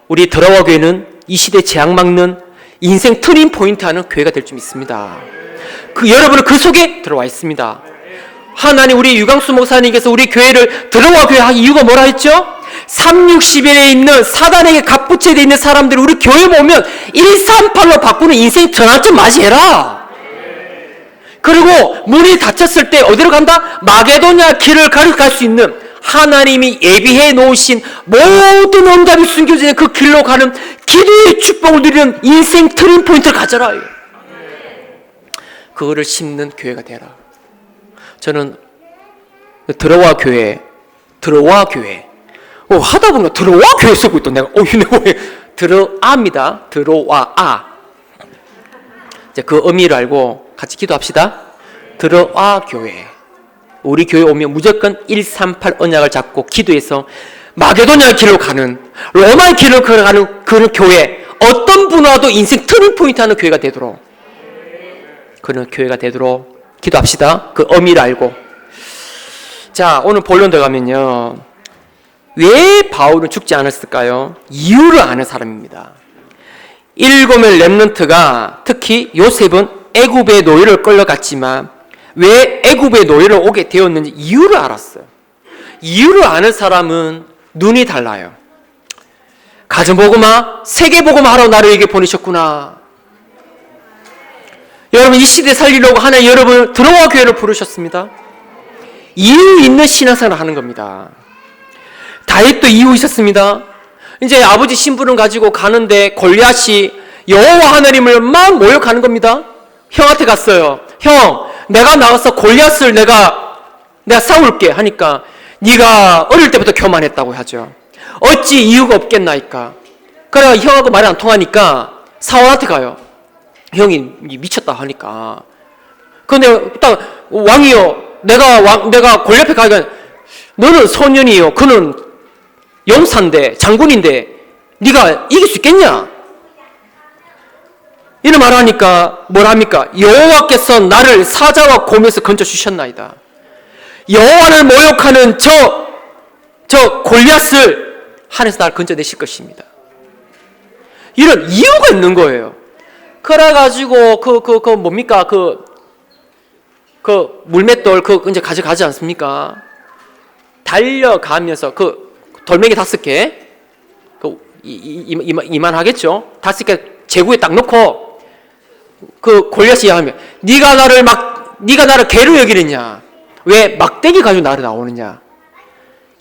우리 더러워 교회는 이 시대 재앙 막는 인생 터닝 포인트 하는 교회가 될 줄 믿습니다. 여러분은 그 속에 들어와 있습니다. 하나님 우리 유광수 목사님께서 우리 교회를 더러워 교회 한 이유가 뭐라 했죠? 360일에 있는 사단에게 갑부채되어 있는 사람들이 우리 교회 보면 138로 바꾸는 인생 전환점 맞이해라. 그리고 문이 닫혔을 때 어디로 간다? 마게도냐 길을 갈 수 있는 하나님이 예비해 놓으신 모든 응답이 숨겨져 있는 그 길로 가는 기도의 축복을 누리는 인생 터닝 포인트를 가져라. 그거를 심는 교회가 되라. 저는 들어와 교회 하다 보니까 들어와 교회 쓰고 있던 내가 왜 들어아입니다. 들어와. 이제 그 의미를 알고 같이 기도합시다. 들어와 교회. 우리 교회 오면 무조건 138 언약을 잡고 기도해서 마게도냐의 길로 가는, 로마의 길로 가는 그 교회, 어떤 분와도 인생 터닝 포인트 하는 교회가 되도록, 그런 교회가 되도록 기도합시다. 그 의미를 알고. 자, 오늘 본론 들어가면요. 왜 바울은 죽지 않았을까요? 이유를 아는 사람입니다. 일곱의 렘넌트가, 특히 요셉은 애굽의 노예를 끌려갔지만 왜 애굽의 노예를 오게 되었는지 이유를 알았어요. 이유를 아는 사람은 눈이 달라요. 가정복음화, 세계복음화 하러 나를 에게 보내셨구나. 여러분, 이 시대 살리려고 하나님 여러분을 들어와 교회를 부르셨습니다. 이유 있는 신앙생활을 하는 겁니다. 다윗도 이유 있었습니다. 이제 아버지 신분을 가지고 가는데 골리앗이 여호와 하나님을 막 모욕하는 겁니다. 형한테 갔어요. 형, 내가 나가서 골리앗을 내가 싸울게 하니까 네가 어릴 때부터 교만했다고 하죠. 어찌 이유가 없겠나이까. 그래 형하고 말이 안 통하니까 사울한테 가요. 형이 미쳤다 하니까. 근데 딱 왕이요. 내가 골리앗 앞에 가니까 너는 소년이요. 그는 용사인데 장군인데 네가 이길 수 있겠냐? 이런 말을 하니까 뭘 합니까? 여호와께서 나를 사자와 곰에서 건져 주셨나이다. 여호와를 모욕하는 저 골리앗을 하늘에서 나를 건져내실 것입니다. 이런 이유가 있는 거예요. 그래가지고 뭡니까? 물맷돌 이제 가져가지 않습니까? 달려가면서 돌멩이 5개 이만하겠죠? 5개 제구에 딱 놓고 골리앗이 하면 네가 나를 개로 여기느냐? 왜 막대기 가지고 나를 나오느냐?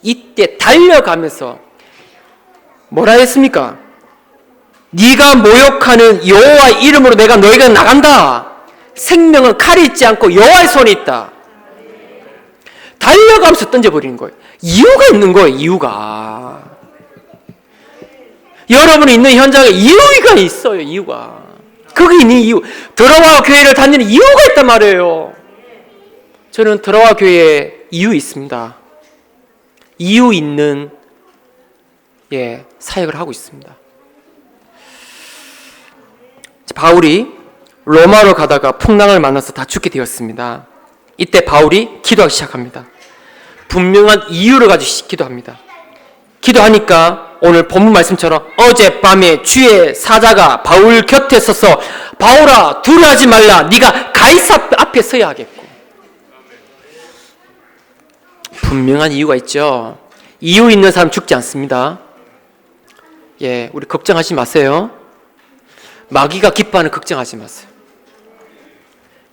이때 달려가면서 뭐라 했습니까? 네가 모욕하는 여호와의 이름으로 내가 너희가 나간다. 생명은 칼이 있지 않고 여호와의 손에 있다. 달려가면서 던져버리는 거예요. 이유가 있는 거예요. 이유가. 여러분이 있는 현장에 이유가 있어요. 이유가. 그게 있는 이유. 들어와 교회를 다니는 이유가 있단 말이에요. 저는 들어와 교회에 이유 있습니다. 이유 있는 사역을 하고 있습니다. 바울이 로마로 가다가 풍랑을 만나서 다 죽게 되었습니다. 이때 바울이 기도하기 시작합니다. 분명한 이유를 가지고 기도합니다. 기도하니까 오늘 본문 말씀처럼 어젯밤에 주의 사자가 바울 곁에 서서 바울아 두려워하지 말라. 네가 가이사 앞에 서야 하겠고. 분명한 이유가 있죠. 이유 있는 사람 죽지 않습니다. 우리 걱정하지 마세요. 마귀가 기뻐하는 걱정하지 마세요.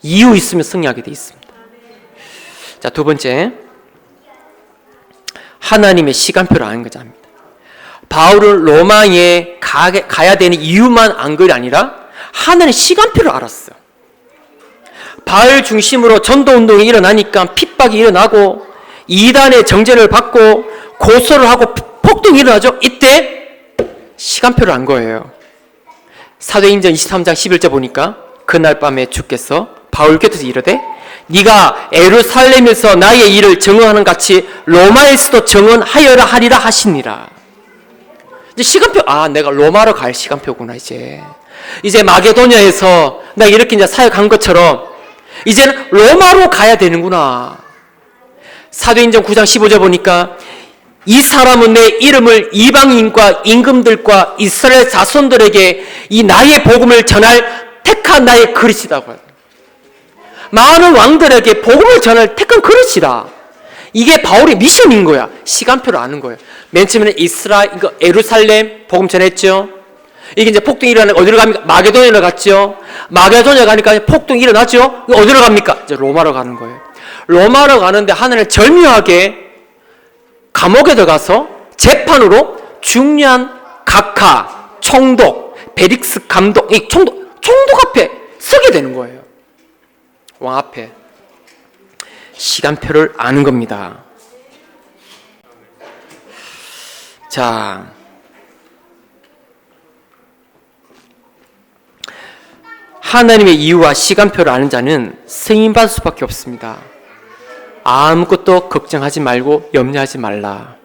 이유 있으면 승리하게 돼 있습니다. 자, 두 번째, 하나님의 시간표를 아는 것입니다. 바울은 로마에 가야 되는 이유만 안 것이 아니라 하나님의 시간표를 알았어요. 바울 중심으로 전도운동이 일어나니까 핍박이 일어나고 이단의 정죄를 받고 고소를 하고 폭동이 일어나죠. 이때 시간표를 안 거예요. 사도행전 23장 11절 보니까 그날 밤에 주께서 바울 곁에서 이르되 네가 예루살렘에서 나의 일을 증언하는 같이 로마에서도 증언하여라 하리라 하시니라. 이제 시간표, 내가 로마로 갈 시간표구나. 이제 마게도냐에서 나 이렇게 이제 사역한 것처럼 이제는 로마로 가야 되는구나. 사도행전 9장 15절 보니까 이 사람은 내 이름을 이방인과 임금들과 이스라엘 자손들에게 이 나의 복음을 전할 택한 나의 그릇이라고 해요. 많은 왕들에게 복음을 전할 택한 그릇이다. 이게 바울의 미션인 거야. 시간표를 아는 거예요. 맨 처음에는 예루살렘 복음 전했죠. 이게 이제 폭동이 일어나는 어디로 갑니까? 마게도냐로 갔죠. 마게도냐 가니까 폭동이 일어났죠. 어디로 갑니까? 이제 로마로 가는 거예요. 로마로 가는데 하나님 절묘하게 감옥에 들어가서 재판으로 중요한 각하, 총독, 베릭스 감독, 이 총독 앞에 서게 되는 거예요. 왕 앞에. 시간표를 아는 겁니다. 자, 하나님의 이유와 시간표를 아는 자는 승인받을 수밖에 없습니다. 아무것도 걱정하지 말고 염려하지 말라.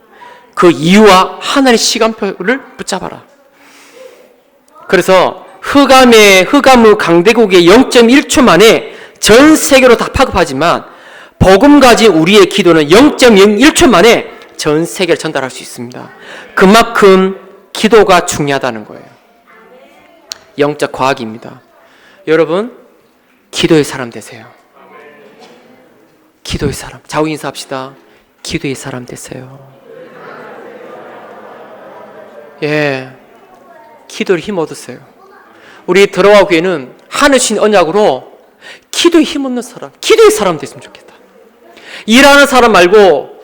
그 이유와 하나님의 시간표를 붙잡아라. 그래서 흑암의 강대국의 0.1초 만에 전 세계로 다 파급하지만 복음 가진 우리의 기도는 0.01초 만에 전 세계를 전달할 수 있습니다. 그만큼 기도가 중요하다는 거예요. 영적 과학입니다. 여러분, 기도의 사람 되세요. 기도의 사람. 좌우 인사합시다. 기도의 사람 되세요. 예, 기도를 힘 얻으세요. 우리 들어와 교회는 하늘신 언약으로 기도에 힘 얻는 사람, 기도의 사람 됐으면 좋겠다. 일하는 사람 말고,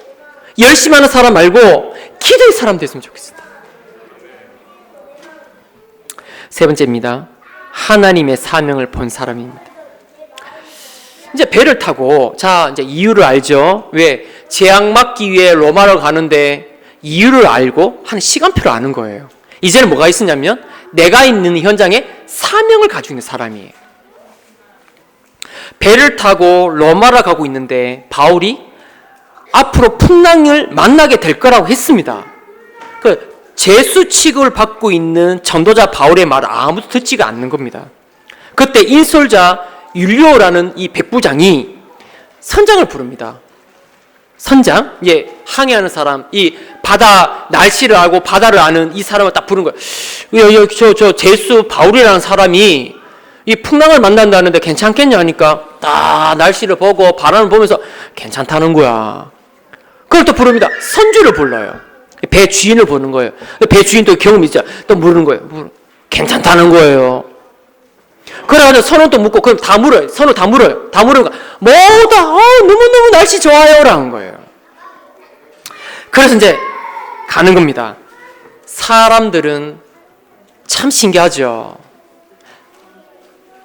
열심히 하는 사람 말고 기도의 사람 됐으면 좋겠습니다. 세 번째입니다. 하나님의 사명을 본 사람입니다. 이제 배를 타고, 자, 이제 이유를 알죠? 왜? 재앙 막기 위해 로마로 가는데 이유를 알고 한 시간표를 아는 거예요. 이제는 뭐가 있었냐면 내가 있는 현장에 사명을 가지고 있는 사람이에요. 배를 타고 로마로 가고 있는데 바울이 앞으로 풍랑을 만나게 될 거라고 했습니다. 그 제수 취급을 받고 있는 전도자 바울의 말을 아무도 듣지가 않는 겁니다. 그때 인솔자 율리오라는 이 백부장이 선장을 부릅니다. 선장, 예, 항해하는 사람, 이 바다 날씨를 알고 바다를 아는 이 사람을 딱 부른 거예요. 저 제수 바울이라는 사람이 이 풍랑을 만난다는데 괜찮겠냐 하니까 딱 날씨를 보고 바람을 보면서 괜찮다는 거야. 그걸 또 부릅니다. 선주를 불러요. 배 주인을 보는 거예요. 배 주인도 경험이 있죠. 또 물는 거예요. 괜찮다는 거예요. 그래가지고 선우 또 묻고, 그럼 다 물어요. 선우 다 물어요. 다 물으니까, 뭐다, 너무너무 날씨 좋아요. 라는 거예요. 그래서 이제 가는 겁니다. 사람들은 참 신기하죠.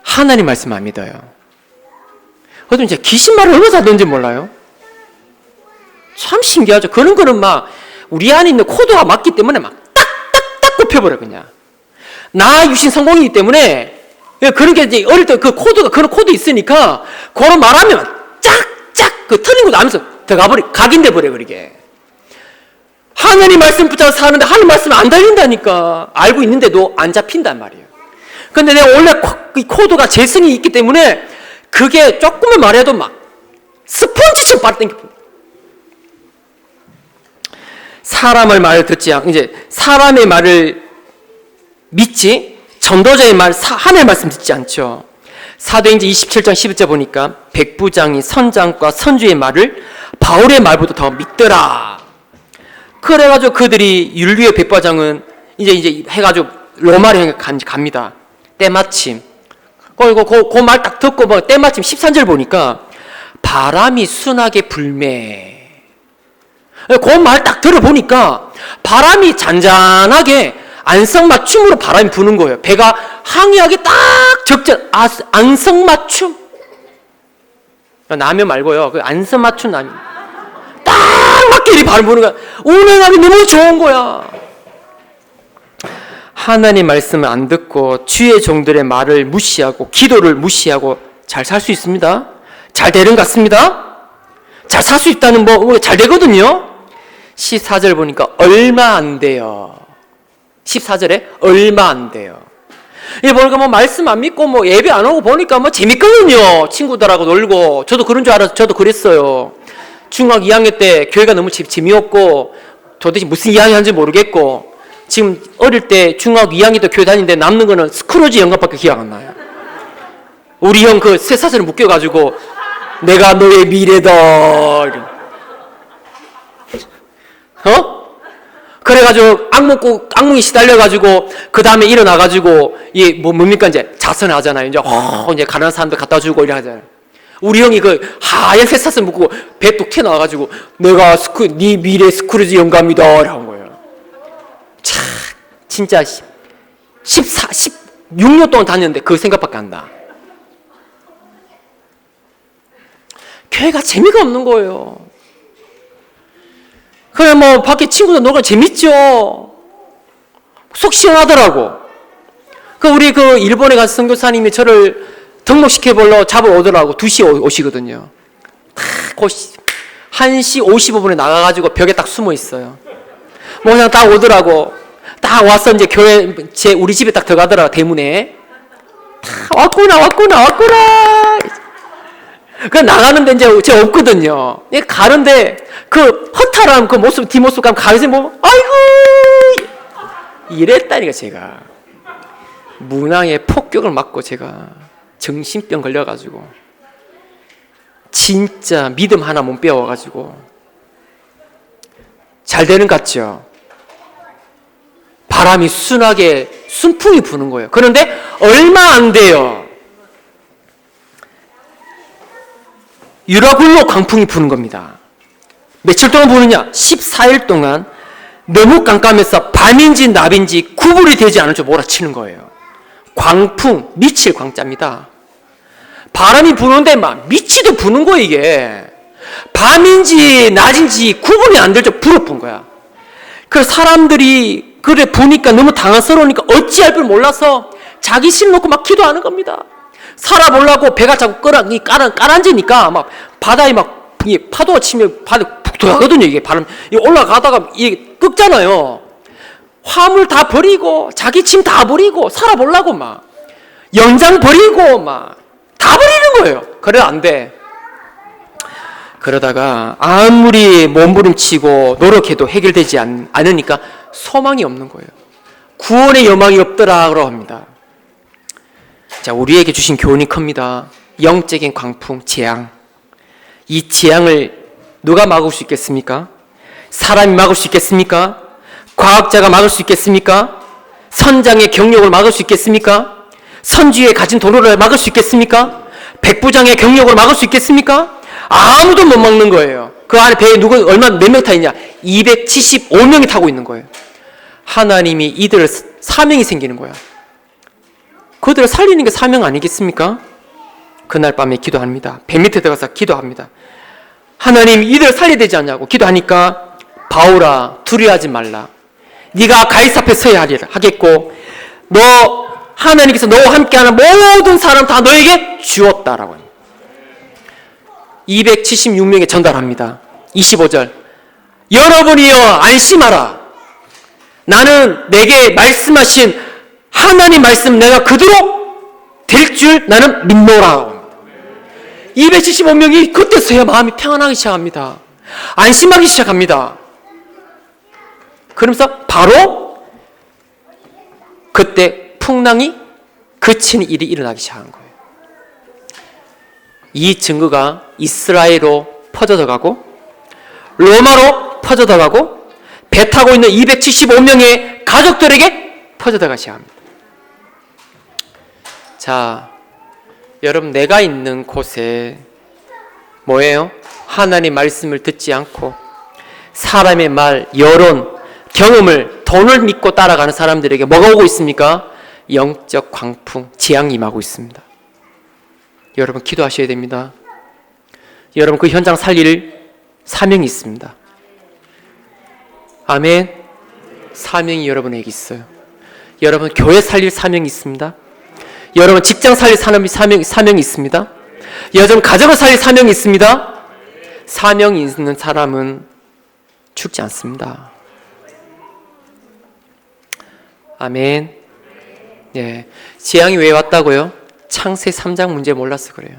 하나님 말씀 안 믿어요. 그래도 이제 귀신말을 얼마나 잘 듣는지 몰라요. 참 신기하죠. 그런 거는 막, 우리 안에 있는 코드가 맞기 때문에 막 딱딱딱 꼽혀버려, 그냥. 나 유신 성공이기 때문에, 그런 게 이제 어릴 때 그 코드가, 그런 코드 있으니까, 그런 말하면 짝짝 그 틀린 것도 알면서 각인돼 버려, 그러게. 하나님 말씀 붙잡아 사는데 하나님 말씀 안 달린다니까. 알고 있는데도 안 잡힌단 말이에요. 근데 내가 원래 이 코드가 재성이 있기 때문에 그게 조금만 말해도 막 스펀지처럼 빨리 땡깁니다. 사람의 말을 듣지 않고, 이제 사람의 말을 믿지, 전도자의 말, 하나님의 말씀 듣지 않죠. 사도행전 27장 11절 보니까 백부장이 선장과 선주의 말을 바울의 말보다 더 믿더라. 그래가지고 그들이 율리오 백부장은 이제 해가지고 로마로 갑니다. 때마침. 그 말 딱 듣고 뭐 때마침 13절 보니까 바람이 순하게 불매. 그 말 딱 들어보니까 바람이 잔잔하게 안성맞춤으로 바람이 부는 거예요. 배가 항해하기 딱 적절, 안성맞춤. 라면 말고요. 그 안성맞춤 라면. 딱 맞게 바람 부는 거야. 운행하기 너무 좋은 거야. 하나님 말씀을 안 듣고 주의 종들의 말을 무시하고 기도를 무시하고 잘 살 수 있습니다. 잘 되는 것 같습니다. 잘 살 수 있다는 잘 되거든요. 14절 보니까 얼마 안 돼요. 14절에 얼마 안 돼요. 이 보니까 뭐 말씀 안 믿고 뭐 예배 안 오고 보니까 뭐 재밌거든요. 친구들하고 놀고. 저도 그런 줄 알아서 저도 그랬어요. 중학 2학년 때 교회가 너무 재미없고 도대체 무슨 이야기 하는지 모르겠고, 지금 어릴 때 중학 2학년 때 교회 다니는데 남는 거는 스크루지 영감밖에 기억 안 나요. 우리 형 그 쇠사슬을 묶여가지고 내가 너의 미래다. 그래가지고 악몽이 시달려가지고 그 다음에 일어나가지고 뭡니까 이제 자선을 하잖아요. 이제 가난한 사람들 갖다 주고 이래 하잖아요. 우리 형이 그 하얀 쇠사슬 묶고 배 뚝 튀어나와가지고 내가 네 미래 스크루지 영감이다 라는 거예요. 참 진짜 16년 동안 다녔는데 그 생각밖에 안 나. 교회가 재미가 없는 거예요. 그래 뭐 밖에 친구들 놀고 재밌죠. 속 시원하더라고. 우리 일본에 가서 선교사님이 저를 등록시켜보러 잡으러 오더라고. 2시에 오시거든요. 1시 55분에 나가가지고 벽에 딱 숨어 있어요. 뭐 그냥 딱 오더라고. 딱 와서 이제 교회 우리 집에 딱 들어가더라고. 대문에. 왔구나. 그 나가는데 이제 제가 없거든요. 가는데 그 허탈한 그 모습, 뒷모습 가면 가만히 보면 아이고 이랬다니까. 제가 문항에 폭격을 맞고 제가 정신병 걸려가지고 진짜 믿음 하나 못 배워가지고 잘 되는 것 같죠. 바람이 순하게 순풍이 부는 거예요. 그런데 얼마 안 돼요. 유라굴로 광풍이 부는 겁니다. 며칠 동안 부느냐? 14일 동안 너무 깜깜해서 밤인지 낮인지 구분이 되지 않을 줄 몰아치는 거예요. 광풍, 미칠 광자입니다. 바람이 부는데 막 미치도 부는 거예요. 이게 밤인지 낮인지 구분이 안 될 줄 불어쁜 거야. 그래서 사람들이 그래 부니까 너무 당황스러우니까 어찌할 줄 몰라서 자기 심 놓고 막 기도하는 겁니다. 살아보려고 배가 자꾸 깔아앉으니까 막 바다에 막 파도가 치면 바다 푹 들어가거든요. 이게 바람 올라가다가 이게 끄잖아요. 화물 다 버리고 자기 짐 다 버리고 살아보려고 막 연장 버리고 막 다 버리는 거예요. 그래 안 돼. 그러다가 아무리 몸부림치고 노력해도 해결되지 않으니까 소망이 없는 거예요. 구원의 여망이 없더라고 합니다. 자, 우리에게 주신 교훈이 큽니다. 영적인 광풍, 재앙. 이 재앙을 누가 막을 수 있겠습니까? 사람이 막을 수 있겠습니까? 과학자가 막을 수 있겠습니까? 선장의 경력을 막을 수 있겠습니까? 선주의 가진 도로를 막을 수 있겠습니까? 백부장의 경력을 막을 수 있겠습니까? 아무도 못 막는 거예요. 그 안에 배에 몇 명 타 있냐? 275명이 타고 있는 거예요. 하나님이 이들을 사명이 생기는 거야. 그들을 살리는 게 사명 아니겠습니까? 그날 밤에 기도합니다. 배 밑에 들어가서 기도합니다. 하나님 이들을 살려야 되지 않냐고 기도하니까 바울아 두려워하지 말라. 네가 가이사 앞에 서야 하겠고 너 하나님께서 너와 함께하는 모든 사람 다 너에게 주었다라고 합니다. 276명에 전달합니다. 25절 여러분이여 안심하라. 나는 내게 말씀하신 하나님 말씀 내가 그대로 될 줄 나는 믿노라. 275명이 그때서야 마음이 평안하기 시작합니다. 안심하기 시작합니다. 그러면서 바로 그때 풍랑이 그치는 일이 일어나기 시작한 거예요. 이 증거가 이스라엘로 퍼져들어가고 로마로 퍼져들어가고 배 타고 있는 275명의 가족들에게 퍼져들어가기 시작합니다. 자, 여러분 내가 있는 곳에 뭐예요? 하나님 말씀을 듣지 않고 사람의 말, 여론, 경험을 돈을 믿고 따라가는 사람들에게 뭐가 오고 있습니까? 영적 광풍, 재앙이 임하고 있습니다. 여러분 기도하셔야 됩니다. 여러분 그 현장 살릴 사명이 있습니다. 아멘. 사명이 여러분에게 있어요. 여러분 교회 살릴 사명이 있습니다. 여러분 직장 살릴 사명이 있습니다. 여러분 가정을 살릴 사명이 있습니다. 사명이 있는 사람은 죽지 않습니다. 아멘. 예, 재앙이 왜 왔다고요? 창세 3장 문제 몰라서 그래요.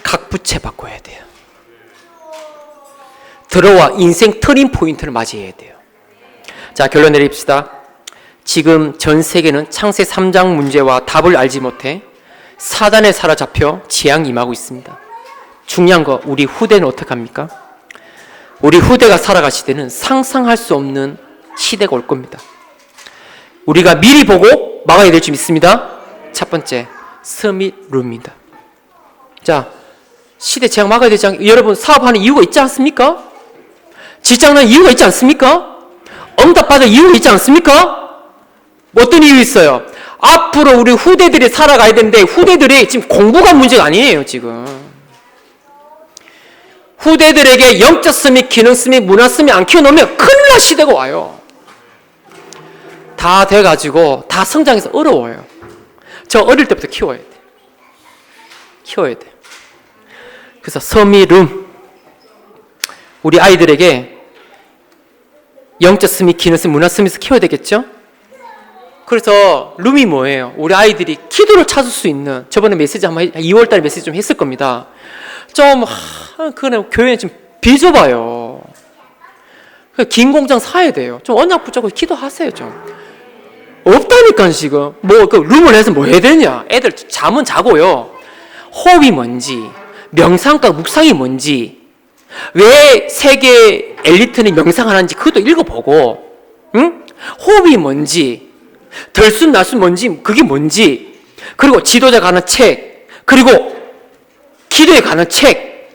각부채 바꿔야 돼요. 들어와 인생 터닝 포인트를 맞이해야 돼요. 자, 결론 내립시다. 지금 전 세계는 창세 3장 문제와 답을 알지 못해 사단에 사로잡혀 재앙이 임하고 있습니다. 중요한 거 우리 후대는 어떡합니까? 우리 후대가 살아갈 시대는 상상할 수 없는 시대가 올 겁니다. 우리가 미리 보고 막아야 될 줄 믿습니다. 첫 번째, 스밋룸입니다. 자, 시대 재앙 막아야 되지 않습니까? 여러분 사업하는 이유가 있지 않습니까? 직장하는 이유가 있지 않습니까? 응답받을 이유가 있지 않습니까? 어떤 이유 있어요? 앞으로 우리 후대들이 살아가야 되는데 후대들이 지금 공부가 문제가 아니에요. 지금 후대들에게 영적 스밋, 기능 스밋, 문화 스밋 안 키워놓으면 큰일 날 시대가 와요. 다 돼가지고 다 성장해서 어려워요. 저 어릴 때부터 키워야 돼. 키워야 돼. 그래서 스밋룸 우리 아이들에게 영적 스밋, 기능 스밋, 문화 스밋을 키워야 되겠죠? 그래서 룸이 뭐예요? 우리 아이들이 기도를 찾을 수 있는, 저번에 메시지 한번 2월달에 메시지 좀 했을 겁니다. 그냥 교회는 좀 비좁아요. 긴 공장 사야 돼요. 좀 언약 붙잡고 기도하세요. 좀 없다니까. 지금 그 룸을 해서 뭐 해야 되냐? 애들 잠은 자고요. 호흡이 뭔지, 명상과 묵상이 뭔지, 왜 세계 엘리트는 명상하는지 그것도 읽어보고, 응? 호흡이 뭔지, 들숨 날숨 뭔지, 그게 뭔지, 그리고 지도자 가는 책, 그리고 기도에 가는 책,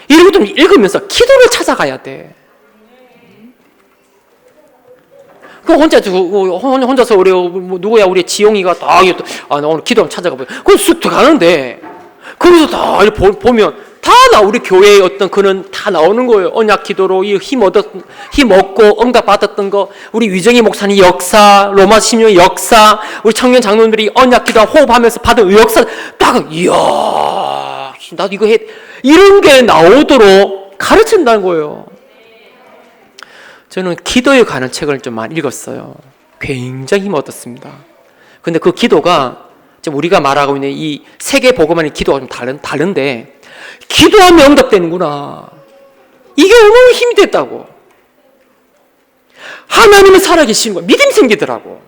이런 것도 읽으면서 기도를 찾아가야 돼. 그 혼자서 우리 누구야, 우리 지용이가 나 오늘 기도 한번 찾아가 보자. 그건 쑥 들어가는데 거기서 다 보면 다 우리 교회의 어떤 그런 다 나오는 거예요. 언약 기도로 힘 얻고 응답 받았던 거, 우리 위정희 목사님 역사, 로마 16년 역사, 우리 청년 장로들이 언약 기도 호흡하면서 받은 역사, 딱 이야, 나도 이거 해, 이런 게 나오도록 가르친다는 거예요. 저는 기도에 관한 책을 좀 많이 읽었어요. 굉장히 힘 얻었습니다. 근데 그 기도가 우리가 말하고 있는 이 세계 복음하는 기도가 좀 다른데, 기도하면 응답되는구나. 이게 얼마나 힘이 됐다고. 하나님은 살아계시는 거야. 믿음이 생기더라고.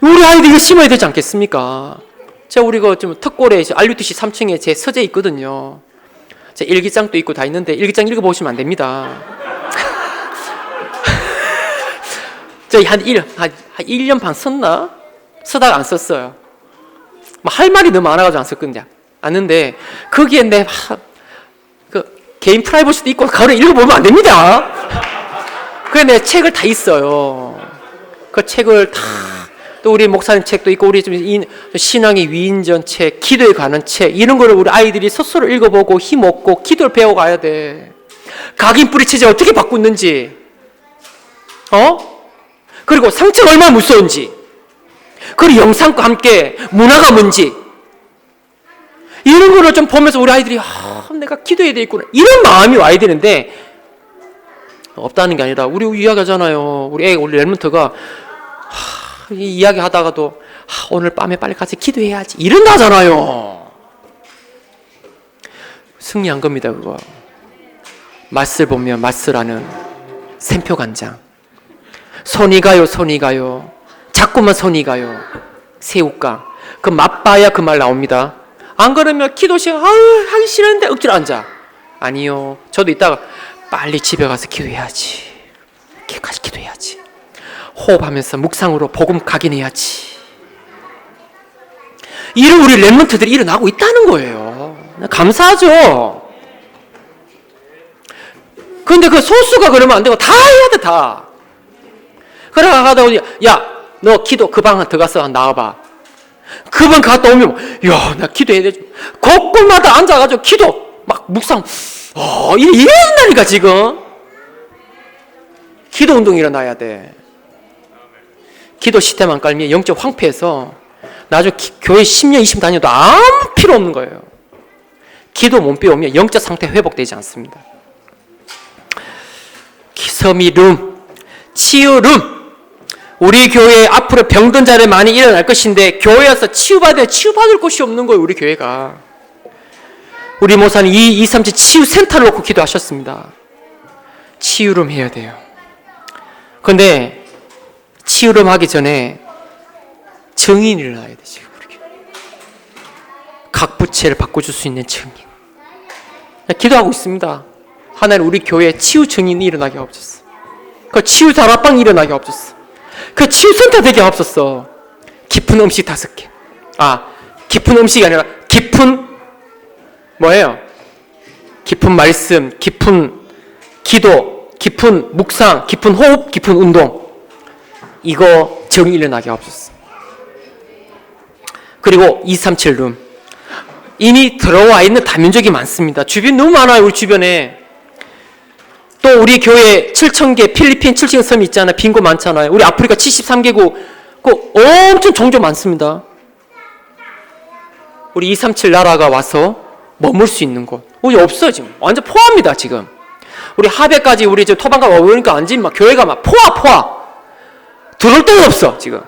우리 아이들 이거 심어야 되지 않겠습니까? 제가 우리가 좀 특골에 RUTC 3층에 제 서재 있거든요. 제 일기장도 있고 다 있는데 일기장 읽어보시면 안 됩니다. 저희 한 1년 반 썼나? 쓰다가 안 썼어요. 할 말이 너무 많아가지고 안 썼거든요. 아는데 거기에 내 개인 프라이버시도 있고 그걸 읽어보면 안 됩니다. 그래 내 책을 다 있어요. 그 책을 다, 또 우리 목사님 책도 있고, 우리 좀 신앙의 위인전 책, 기도에 관한 책, 이런 거를 우리 아이들이 스스로 읽어보고 힘 얻고 기도를 배워가야 돼. 각인뿌리 체제 어떻게 바꾸는지, 그리고 상처가 얼마나 무서운지, 그리고 영상과 함께 문화가 뭔지, 이런 거를 좀 보면서 우리 아이들이 내가 기도해야 되겠구나, 이런 마음이 와야 되는데, 없다는 게 아니라 우리 이야기하잖아요. 우리 렐먼트가 이 이야기 하다가도 오늘 밤에 빨리 같이 기도해야지 이런다잖아요. 승리한 겁니다. 그거 맛을 보면 맛을하는 샘표 간장. 손이 가요. 자꾸만 손이 가요. 새우깡. 그 맛봐야 그 말 나옵니다. 안 그러면 기도 시간 하기 싫은데 억지로 앉아. 아니요. 저도 이따가 빨리 집에 가서 기도해야지. 같이 기도해야지. 호흡하면서 묵상으로 복음 각인해야지. 이런 우리 렘넌트들이 일어나고 있다는 거예요. 감사하죠. 그런데 그 소수가 그러면 안 되고 다 해야 돼, 다. 그러다가 야, 너 기도 그 방 들어가서 나와봐. 그 방 갔다 오면, 야, 나 기도해야 되지. 곳곳마다 앉아가지고 기도, 막 묵상, 이런다니까, 지금. 기도 운동이 일어나야 돼. 기도 시스템 안 깔면 영적 황폐해서 나중에 교회 10년, 20년 다녀도 아무 필요 없는 거예요. 기도 못 배우면 영적 상태 회복되지 않습니다. 기섬이룸, 치유룸. 우리 교회에 앞으로 병든 자를 많이 일어날 것인데 교회에서 치유받을 곳이 없는 거예요. 우리 교회가. 우리 목사님 237 치유센터를 놓고 기도하셨습니다. 치유룸 해야 돼요. 그런데 치유룸 하기 전에 증인이 일어나야 돼. 지금 각 부채를 바꿔줄 수 있는 증인. 기도하고 있습니다. 하나님 우리 교회에 치유 증인이 일어나게 하옵소서. 그 치유 다락방이 일어나게 하옵소서. 그 치유센터 되게 하옵소서. 깊은 음식 5개. 깊은 음식이 아니라 깊은 뭐예요? 깊은 말씀, 깊은 기도, 깊은 묵상, 깊은 호흡, 깊은 운동. 이거 정이 일어나게 하옵소서. 그리고 237룸. 이미 들어와 있는 다민족이 많습니다. 주변 너무 많아요. 우리 주변에. 또 우리 교회 7,000개 필리핀 7층 섬이 있잖아요. 빈곳 많잖아요. 우리 아프리카 73개국 엄청 종교 많습니다. 우리 237 나라가 와서 머물 수 있는 곳. 우리 없어요 지금. 완전 포화입니다 지금. 우리 하배까지 우리 지금 토방가 오니까 완전히 막 교회가 막 포화. 들어올 데가 없어 지금.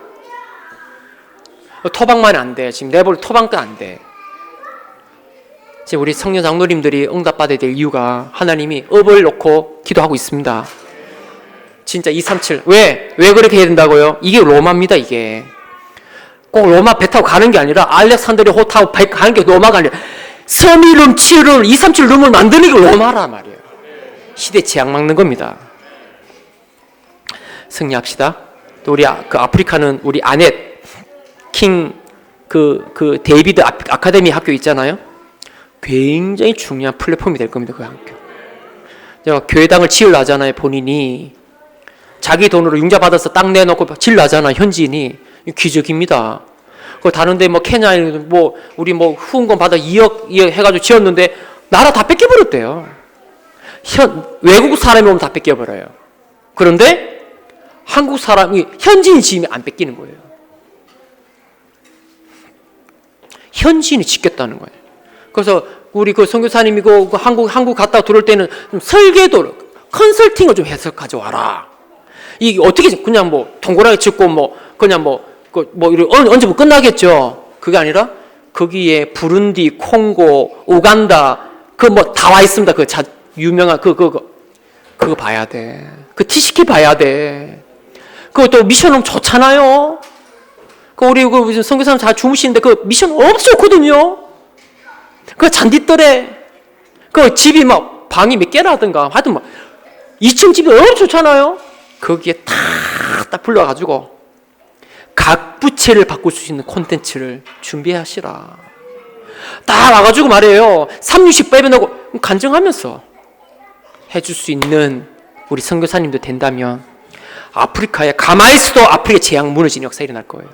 토방만 안 돼. 지금 내볼 토방도 안 돼. 지금 우리 청년 장로님들이 응답받아야 될 이유가 하나님이 업을 놓고 기도하고 있습니다. 진짜 237. 왜 그렇게 해야 된다고요? 이게 로마입니다, 이게. 꼭 로마 배 타고 가는 게 아니라 알렉산드리아 호 타고 배 가는 게 로마가 아니라 섬이름, 치를 237 룸을 만드는 게 로마란 말이에요. 시대 지향 막는 겁니다. 승리합시다. 또 우리 그 아프리카는 우리 아넷 킹 그 데이비드 아카데미 학교 있잖아요. 굉장히 중요한 플랫폼이 될 겁니다. 그 학교. 제가 교회당을 지으려잖아요. 본인이 자기 돈으로 융자 받아서 땅 내놓고 지으려잖아. 현지인이. 기적입니다. 그 다른데 뭐 케냐 뭐 우리 뭐 후원금 받아 2억 해가지고 지었는데 나라 다 뺏겨버렸대요. 외국 사람이 오면 다 뺏겨버려요. 그런데 한국 사람이 현지인 지으면 안 뺏기는 거예요. 현지인이 짓겠다는 거예요. 그래서 우리 그 선교사님이 그 한국 갔다 들어올 때는 좀 설계도 컨설팅을 좀 해서 가져와라. 이게 어떻게 그냥 뭐 동그랗게 짓고 뭐 그냥 언제 뭐 끝나겠죠. 그게 아니라 거기에 부룬디, 콩고, 우간다 그 뭐 다 와 있습니다. 그 유명한 그거 봐야 돼. 그 티시키 봐야 돼. 그것도 미션은 좋잖아요. 그 우리 그 선교사님 잘 주무시는데 그 미션 엄청 좋거든요. 그 잔디떨에 그 집이 막 방이 몇 개라든가 하여튼 막 2층 집이 엄청 좋잖아요. 거기에 딱 불러가지고 각 부채를 바꿀 수 있는 콘텐츠를 준비하시라. 딱 와가지고 말이에요. 360 빼면하고 간증하면서 해줄 수 있는 우리 선교사님도 된다면 아프리카에 가만히 있어도 아프리카 재앙 무너지는 역사 일어날 거예요.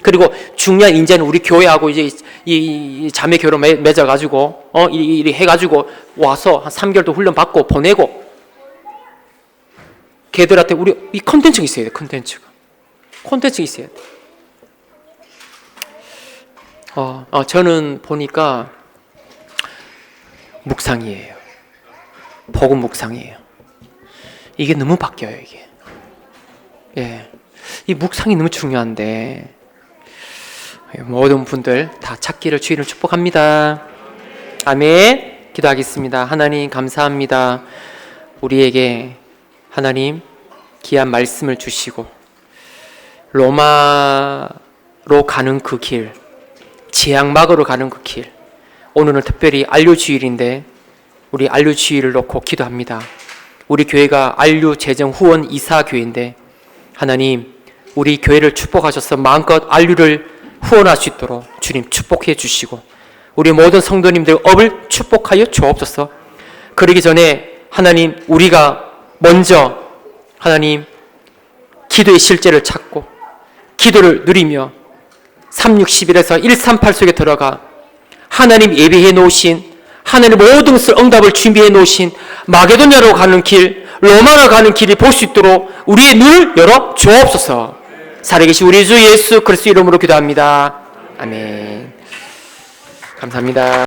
그리고 중요한 인재는 우리 교회하고 이제 이 자매 결혼 맺어가지고 이 해가지고 와서 한 3개월도 훈련 받고 보내고 걔들한테 우리 이 컨텐츠가 있어야 돼. 컨텐츠가 있어야 돼. 저는 보니까 묵상이에요. 복음 묵상이에요. 이게 너무 바뀌어요, 이게. 예. 이 묵상이 너무 중요한데, 모든 분들 다 찾기를 주의를 축복합니다. 아멘. 기도하겠습니다. 하나님 감사합니다. 우리에게 하나님 귀한 말씀을 주시고 로마로 가는 그 길, 재앙막으로 가는 그 길, 오늘은 특별히 안류주일인데 우리 안류주일을 놓고 기도합니다. 우리 교회가 안류 재정 후원 이사교회인데 하나님 우리 교회를 축복하셔서 마음껏 안류를 후원할 수 있도록 주님 축복해 주시고 우리 모든 성도님들 업을 축복하여 주옵소서. 그러기 전에 하나님 우리가 먼저 하나님 기도의 실제를 찾고 기도를 누리며 361에서 138 속에 들어가 하나님 예비해 놓으신 하나님 모든 것을 응답을 준비해 놓으신 마게도냐로 가는 길, 로마로 가는 길을 볼 수 있도록 우리의 눈을 열어 주옵소서. 살아계신 우리 주 예수 그리스도 이름으로 기도합니다. 아멘. 감사합니다.